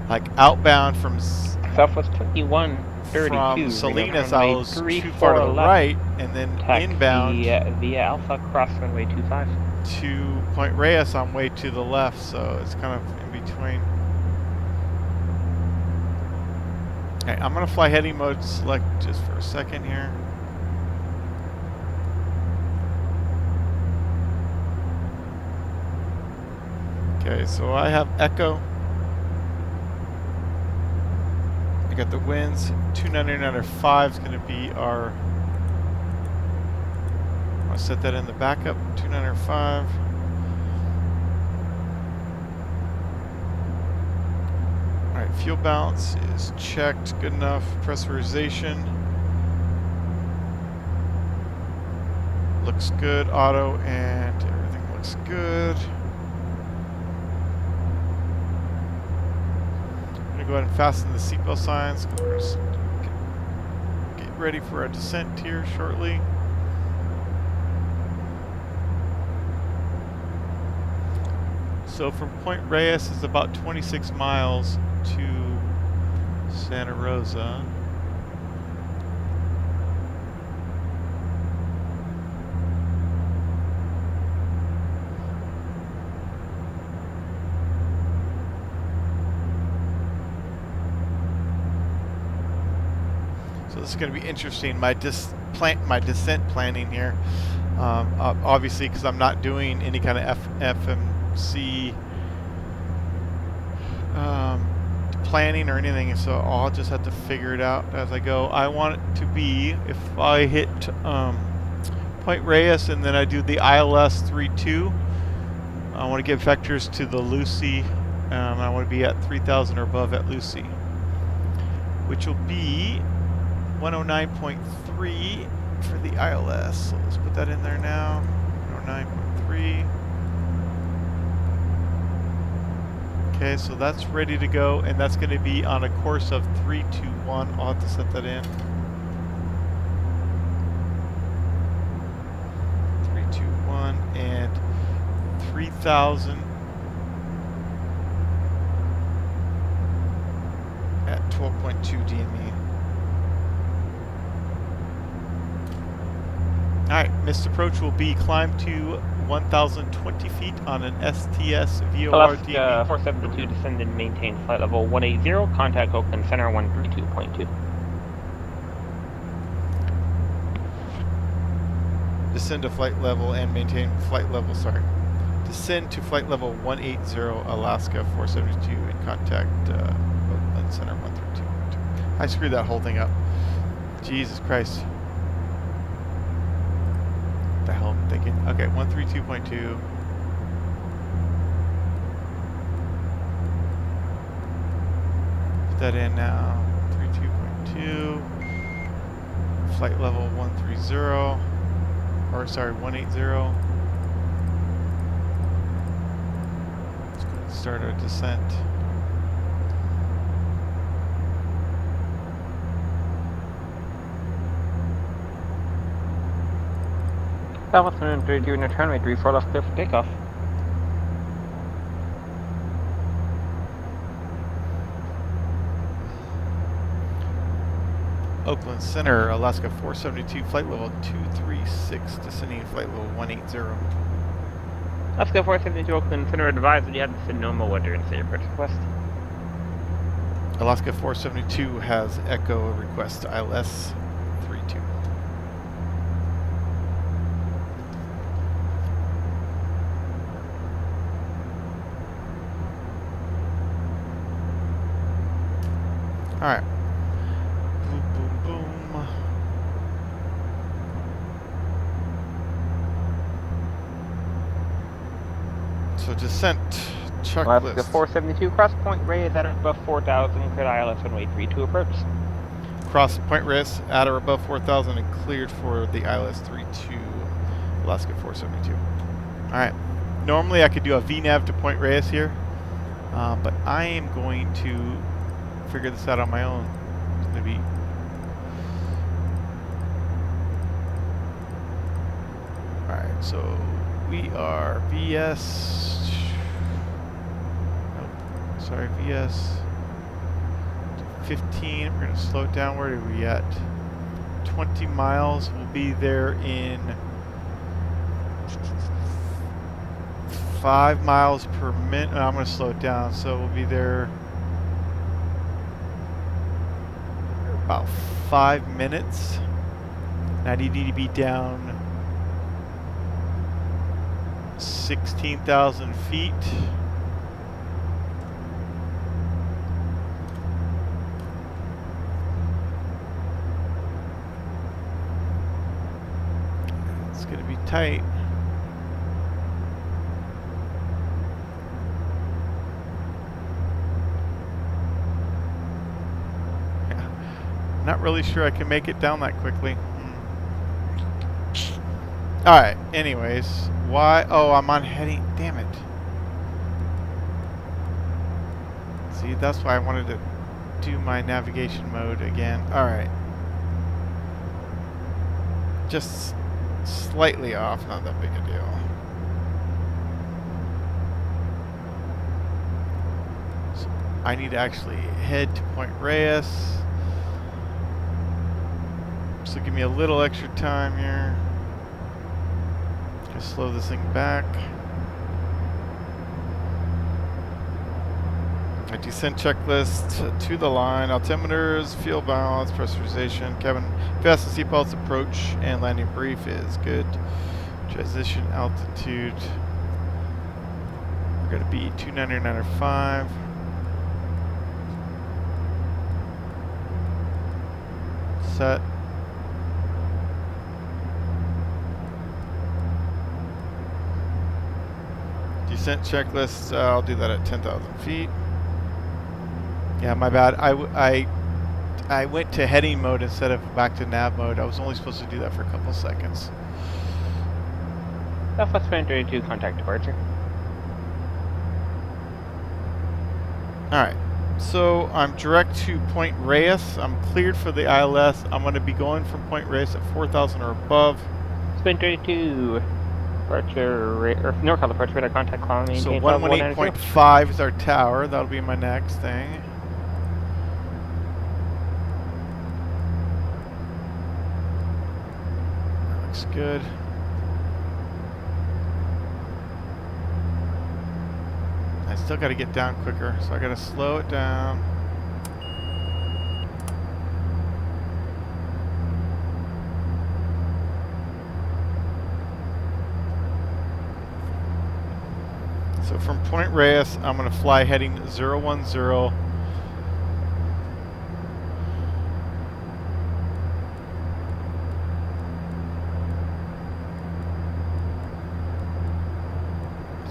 Like outbound from Southwest 2132. From Salinas, I was too far to the right, and then inbound via Alpha cross runway 25. To Point Reyes, I'm way to the left, so it's kind of in between. Okay, I'm gonna fly heading mode select just for a second here. Okay, so I have echo. I got the winds. 299.5 is gonna be our. I'll set that in the backup, 295. Alright, fuel balance is checked, good enough. Pressurization looks good, auto and everything looks good. I'm going to go ahead and fasten the seatbelt signs because we're going to get ready for a descent here shortly. So from Point Reyes is about 26 miles to Santa Rosa. So this is going to be interesting. My descent planning here. Obviously, because I'm not doing any kind of FMC planning or anything, so I'll just have to figure it out as I go. I want it to be, if I hit Point Reyes and then I do the ILS 3-2, I want to get vectors to the Lucy. I want to be at 3,000 or above at Lucy, which will be 109.3 for the ILS. So let's put that in there now. 109.3. Okay, so that's ready to go, and that's going to be on a course of 321. I'll have to set that in. 321 and 3,000 at 12.2 DME. Alright, missed approach will be climb to 1,020 feet on an STS VOR DME. Alaska 472, descend and maintain flight level 180, contact Oakland Center 132.2. Descend to flight level and maintain flight level, Descend to flight level 180, Alaska 472, and contact Oakland Center 132.2. I screwed that whole thing up. Jesus Christ. What the hell am I thinking? Okay, 132.2. Put that in now. 32.2. Flight level 130. Or sorry, 180. Let's go ahead and start our descent. That was doing a turn rate 34 left clear for takeoff. Oakland Center, Alaska 472, flight level 236, descending flight level 180. Alaska 472, Oakland Center, advised that you have the Sonoma weather and say your approach request. Alaska 472 has echo request to ILS 32. Alright. Boom, boom, boom. So descent checklist. Alaska 472, cross Point Reyes at or above 4,000, cleared ILS runway 32 approach. Cross Point Reyes at or above 4,000 and cleared for the ILS 32, Alaska 472. Alright. Normally I could do a VNAV to Point Reyes here, but I am going to figure this out on my own. It's going to be... Alright, so we are VS... Nope. Sorry, VS 15. We're going to slow it down. Where are we at? 20 miles. We'll be there in 5 miles per minute. I'm going to slow it down. So we'll be there about 5 minutes. Now you need to be down 16,000 feet. It's going to be tight. Not really sure I can make it down that quickly. Alright, anyways. Why? Oh, I'm on heading. Damn it. See, that's why I wanted to do my navigation mode again. Alright. Just slightly off, not that big a deal. So I need to actually head to Point Reyes. So give me a little extra time here. Just slow this thing back. My descent checklist to the line, altimeters, fuel balance, pressurization, cabin fasten seatbelts, approach and landing brief is good. Transition altitude, we're going to be 290.95. Set. Descent checklist, I'll do that at 10,000 feet. Yeah, my bad. I went to heading mode instead of back to nav mode. I was only supposed to do that for a couple seconds. Southwest 232, contact departure. Alright, so I'm direct to Point Reyes. I'm cleared for the ILS. I'm going to be going from Point Reyes at 4,000 or above. Spin 32, departure, or NorCal departure, radar contact, climb, So maintain 118.5 is our tower. That'll be my next thing. That looks good. I still got to get down quicker, so I got to slow it down. So from Point Reyes, I'm going to fly heading 010.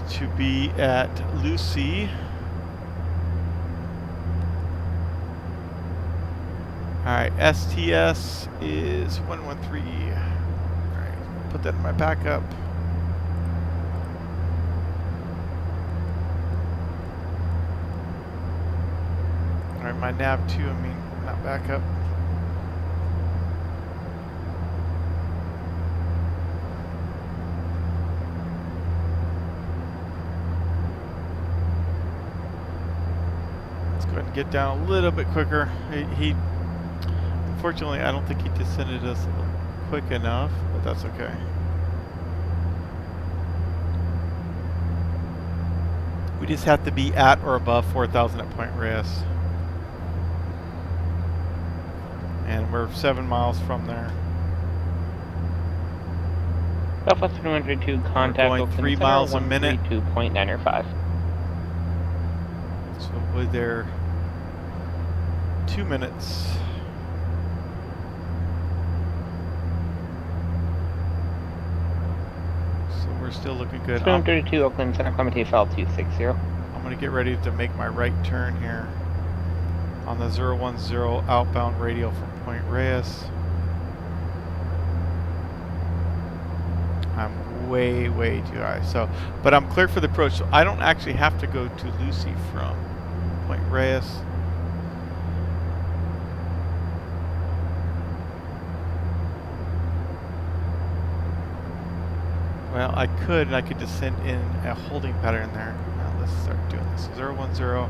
To be at Lucy. Alright, STS is 113. Alright, put that in my backup. Alright, my nav 2, I mean, not backup. Let's go ahead and get down a little bit quicker. He unfortunately, I don't think he descended us quick enough, but that's okay. We just have to be at or above 4,000 at Point Reyes. And we're 7 miles from there. Southwest 202, contact we're going 3 miles a minute. 132.905. So we're there 2 minutes. So we're still looking good. 232, Oakland Center, Clement FL 260. I'm going to get ready to make my right turn here on the 010 outbound radial from Point Reyes. I'm way too high. So, but I'm cleared for the approach, so I don't actually have to go to Lucy from Point Reyes. Well, I could descend in a holding pattern there. Now let's start doing this. 010.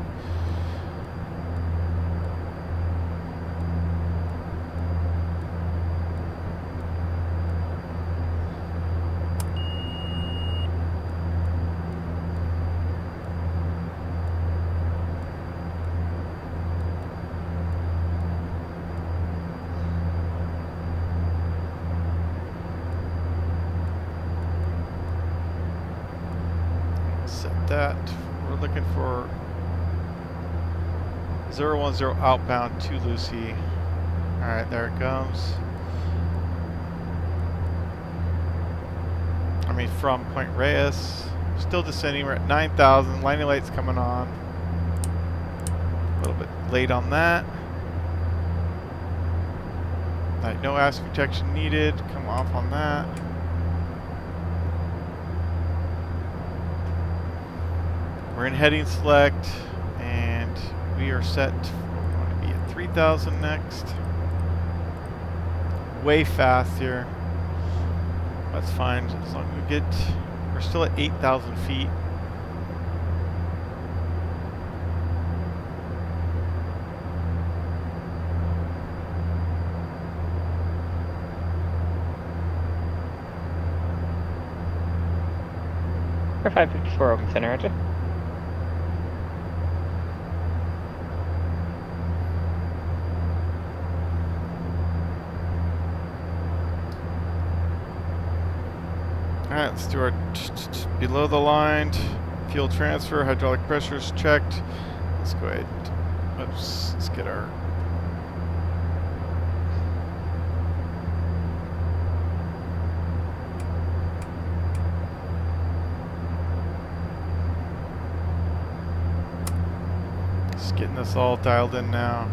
Set that. We're looking for 010 outbound to Lucy. Alright, there it comes. I mean, from Point Reyes. Still descending. We're at 9,000. Landing lights coming on. A little bit late on that. Alright, no ass protection needed. Come off on that. We're in heading select, and we are set. We want to be at 3,000 next. Way fast here. That's fine as long as we get. We're still at 8,000 feet. For 554 Oakland Center, Roger. Alright, let's do our below the line. Fuel transfer, hydraulic pressures checked. Let's go ahead. Oops, let's get our. Just getting this all dialed in now.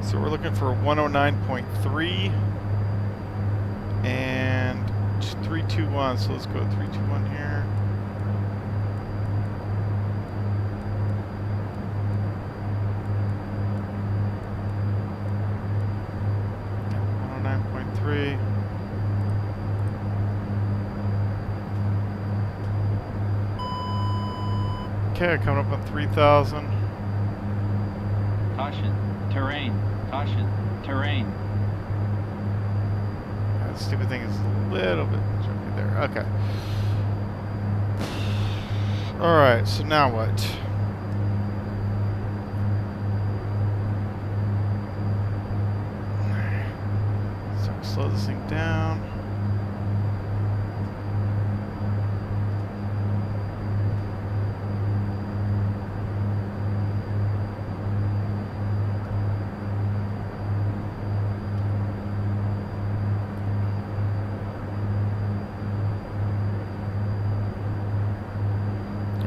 So we're looking for 109.3 and 321. So let's go to 321 here. Yeah, 109.3. Okay, coming up on 3,000. Caution. Terrain. Caution. Terrain. That stupid thing is a little bit jumpy there. Okay. Alright, so now what? So slow this thing down.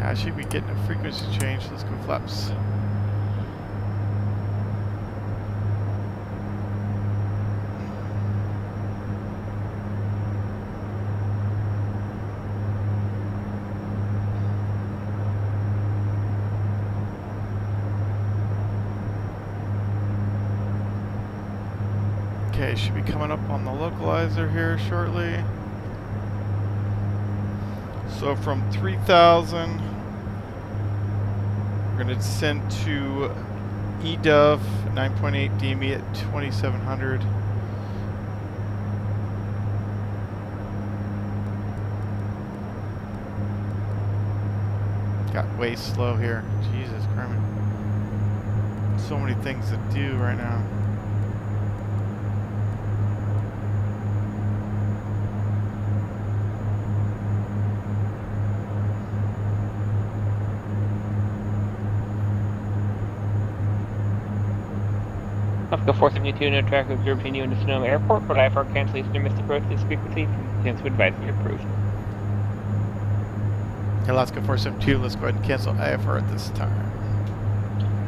I should be getting a frequency change. Let's go flaps. Okay, should be coming up on the localizer here shortly. So from 3,000, we're going to descend to EDOV 9.8 DME at 2,700. Got way slow here. Jesus Christ. So many things to do right now. Oscar 472, no track observed between you and the Sonoma Airport, but IFR cancellation of missed approach this frequency from cancel advisory approved. Alaska 472, let's go ahead and cancel IFR at this time.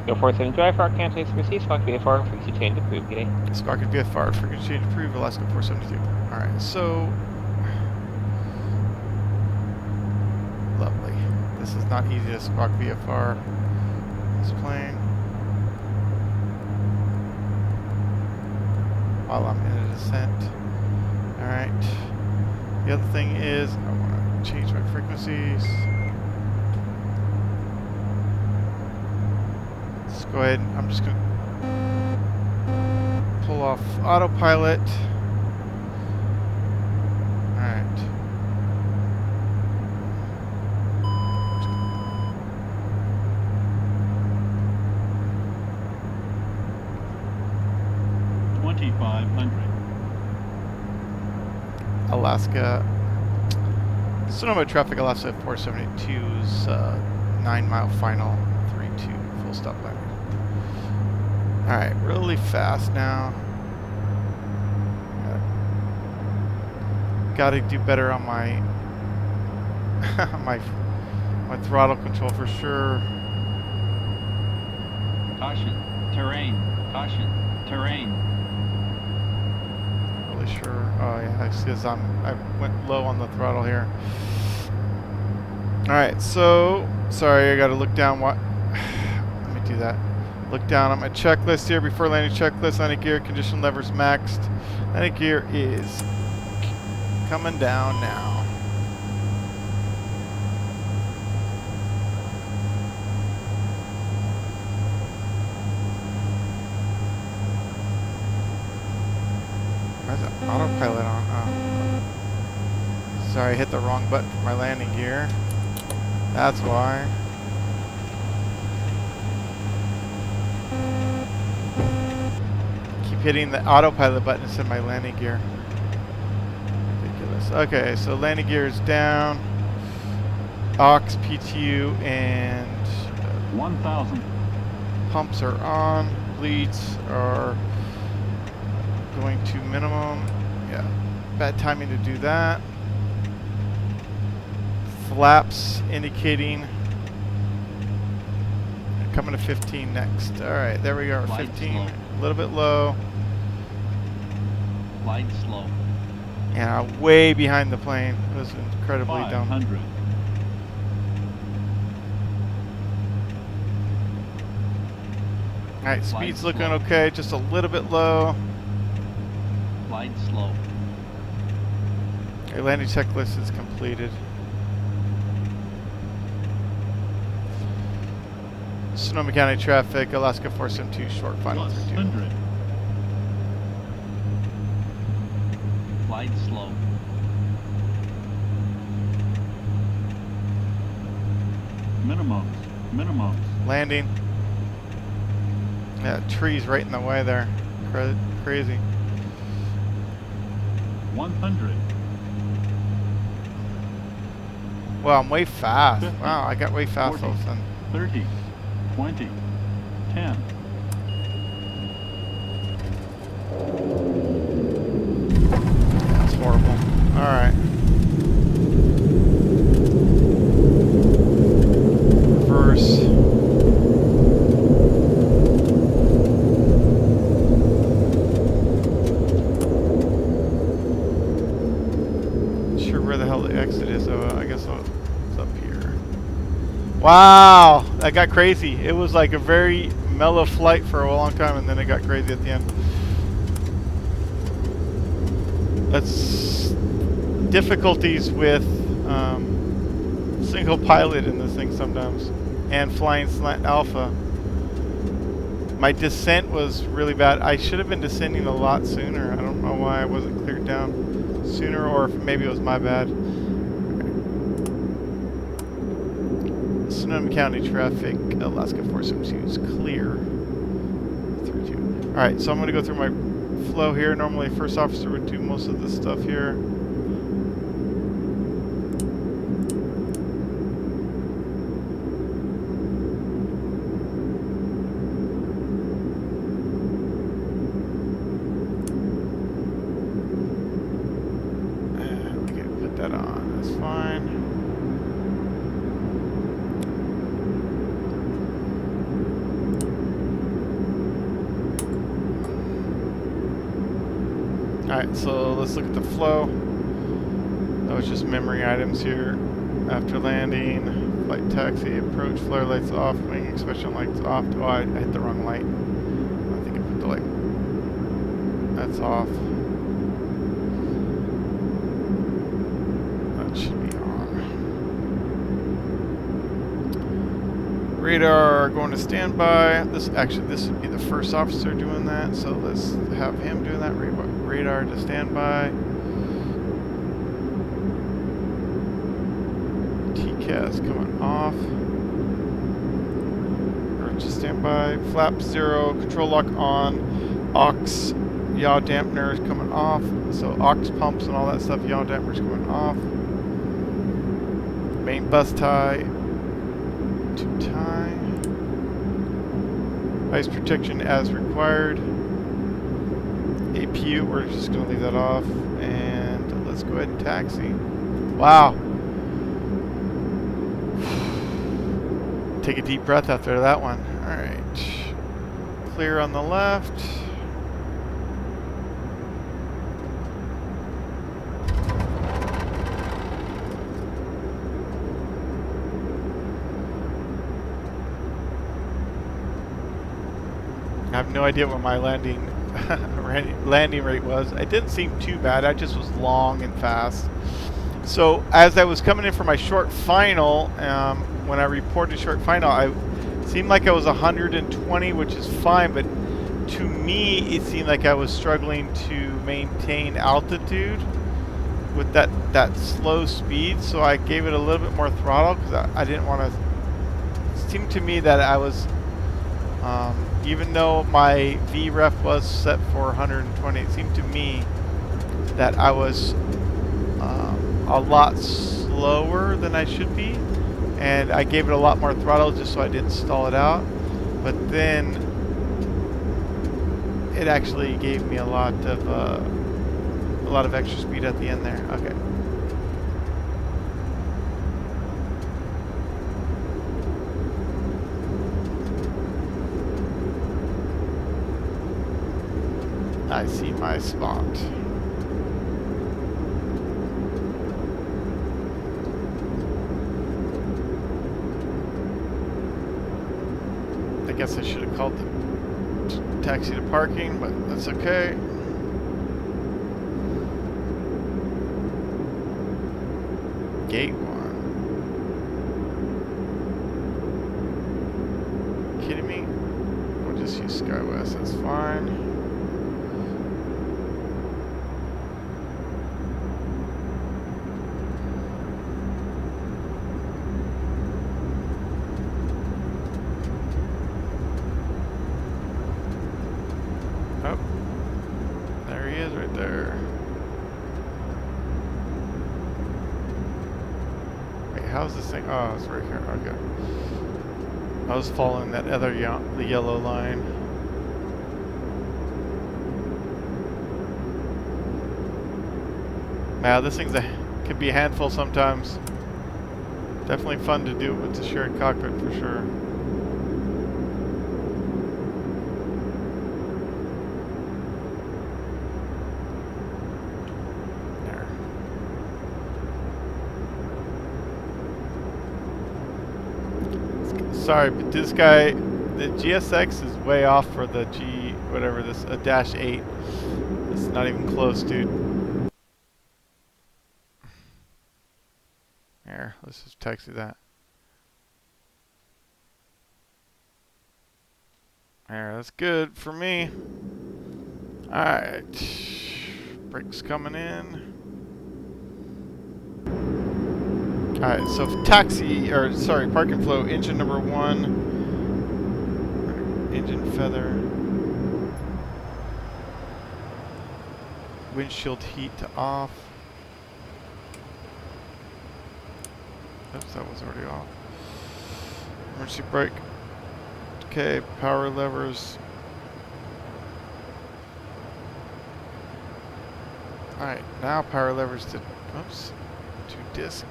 Go 472 IFR cancellation received, Squawk VFR frequency change approved, g'day. Squawk VFR frequency change approved, Alaska 472. Alright, so lovely. This is not easy to squawk VFR this plane while I'm in a descent. Alright. The other thing is I want to change my frequencies. Let's go ahead. I'm just going to pull off autopilot. Alright. 2,500. Alaska. Sonoma traffic, Alaska 472's 9-mile final 3-2 full stop landing. Alright, really fast now. Gotta do better on my my throttle control for sure. Caution. Terrain. Caution. Terrain. Not really sure. Oh yeah, because I went low on the throttle here. Alright, so sorry, I gotta look down what let me do that. Look down on my checklist here before landing checklist. Landing gear condition levers maxed. Landing gear is coming down now. Where's the autopilot on? Oh. Sorry, I hit the wrong button for my landing gear. That's why. hitting the autopilot button instead of my landing gear. Ridiculous. Okay, so landing gear is down. Aux, PTU, and 1,000. pumps are on. Bleeds are going to minimum. Yeah, bad timing to do that. Flaps indicating coming to 15 next. All right, there we are. 15, a little bit low. Light slow. Yeah, way behind the plane. It was incredibly dumb. 500. All right, speed's looking okay. Just a little bit low. Light slow. Okay, landing checklist is completed. Sonoma County traffic, Alaska 472, short final 32. 100. Light slow. Minimums. Landing. Yeah, trees right in the way there. Crazy. 100. Well, I'm way fast. 50, Wow, I got way fast 40, all of a sudden. 30, 20, 10. That's horrible. All right. Reverse. Sure where the hell the exit is, so I guess it's up here. Wow, that got crazy. It was like a very mellow flight for a long time, and then it got crazy at the end. That's difficulties with single pilot in this thing sometimes, and flying Slant Alpha. My descent was really bad. I should have been descending a lot sooner. I don't know why I wasn't cleared down sooner, or if maybe it was my bad. Sonoma County traffic, Alaska 472 is clear. 32. Alright, so I'm going to go through my flow here. Normally, first officer would do most of this stuff here. We can put that on. That's fine. Alright, so let's look at the flow. That was just memory items here. After landing, flight taxi, approach, flare lights off, wing expression lights off. Oh, I hit the wrong light. I think I put the light. That's off. That should be on. Radar going to standby. This would be the first officer doing that, so let's have him doing that. Radar to standby. TCAS coming off. Or to standby. Flap 0, control lock on. Aux yaw dampeners coming off. So aux pumps and all that stuff, yaw dampeners coming off. Main bus tie. To tie. Ice protection as required. APU, we're just going to leave that off. And let's go ahead and taxi. Wow. Take a deep breath after that one. Alright. Clear on the left. I have no idea what my landing rate was. It didn't seem too bad. I just was long and fast. So as I was coming in for my short final, when I reported short final, I seemed like I was 120, which is fine. But to me, it seemed like I was struggling to maintain altitude with that slow speed. So I gave it a little bit more throttle because I didn't want to. It seemed to me that I was even though my VREF was set for 120, it seemed to me that I was a lot slower than I should be, and I gave it a lot more throttle just so I didn't stall it out. But then it actually gave me a lot of extra speed at the end there. Okay. I see my spot. I guess I should have called the taxi to parking, but that's okay. Gate 1. Kidding me? We'll just use SkyWest, that's fine. Oh, there he is right there. Wait, how's this thing? Oh, it's right here. Okay. I was following that other the yellow line. Now this thing's can be a handful sometimes. Definitely fun to do with the shared cockpit for sure. There. Sorry, but this guy, the GSX is way off for the whatever this, a dash 8. It's not even close, dude. Here, let's just taxi that. There, that's good for me. Alright. Brakes coming in. Alright, so taxi, or sorry, park and flow, engine number 1. Engine feather. Windshield heat to off. Oops, that was already off. Emergency brake. Okay, power levers. Alright, now power levers to, oops, to disc.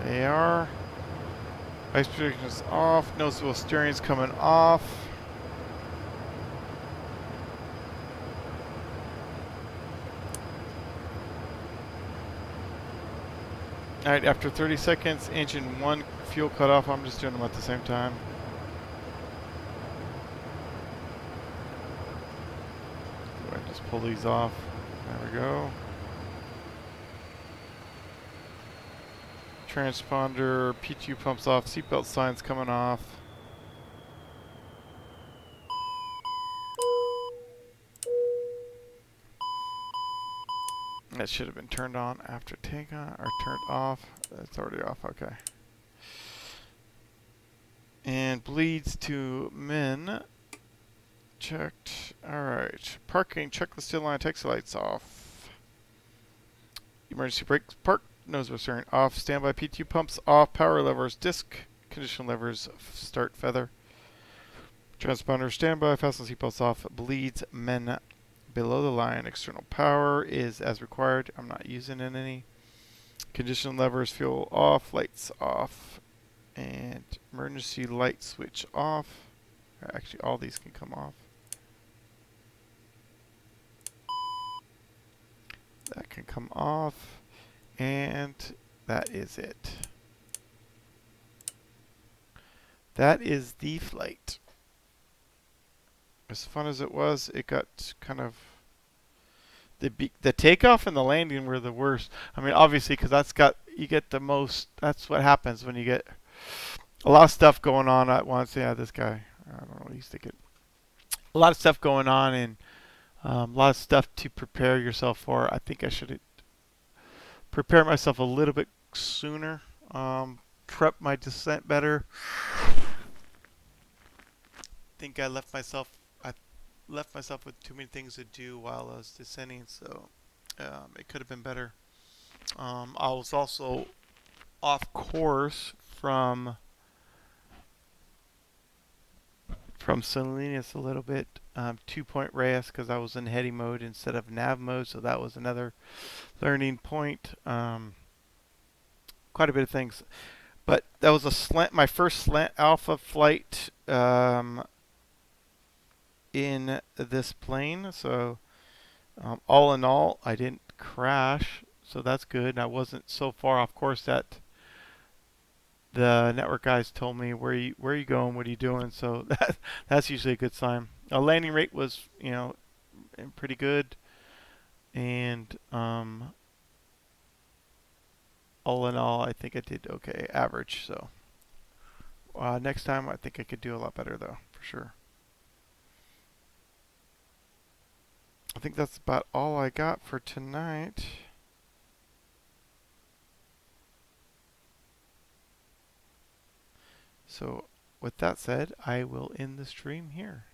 They are. Ice protection is off. Noticeable steering's coming off. Alright, after 30 seconds, engine 1 fuel cut off. I'm just doing them at the same time. Go ahead and just pull these off. There we go. Transponder, P2 pumps off, seatbelt signs coming off. That should have been turned on after takeoff, or turned off. That's already off, okay. And bleeds to min. Checked. Alright. Parking, check the still line, taxi lights off. Emergency brakes, park, nose steering off. Standby P2 pumps off. Power levers, disc, condition levers, start feather. Transponder standby, fasten seatbelts off. Bleeds min. Below the line, external power is as required. I'm not using it any. Condition levers, fuel off, lights off, and emergency light switch off. Actually, all these can come off. That can come off, and that is it. That is the flight. As fun as it was, it got kind of the takeoff and the landing were the worst. I mean, obviously, because you get the most. That's what happens when you get a lot of stuff going on at once. Yeah, this guy, I don't know what he's thinking. A lot of stuff going on and a lot of stuff to prepare yourself for. I think I should prepare myself a little bit sooner. Prep my descent better. think I left myself with too many things to do while I was descending, so it could have been better. I was also off course from Salinas a little bit, 2-point radius because I was in heady mode instead of nav mode, so that was another learning point. Quite a bit of things, but that was a slant, my first slant alpha flight in this plane, so all in all, I didn't crash, so that's good. And I wasn't so far off course that the network guys told me where are you going, what are you doing. So that's usually a good sign. A landing rate was pretty good, and all in all, I think I did okay, average. So next time, I think I could do a lot better though, for sure. I think that's about all I got for tonight. So with that said, I will end the stream here.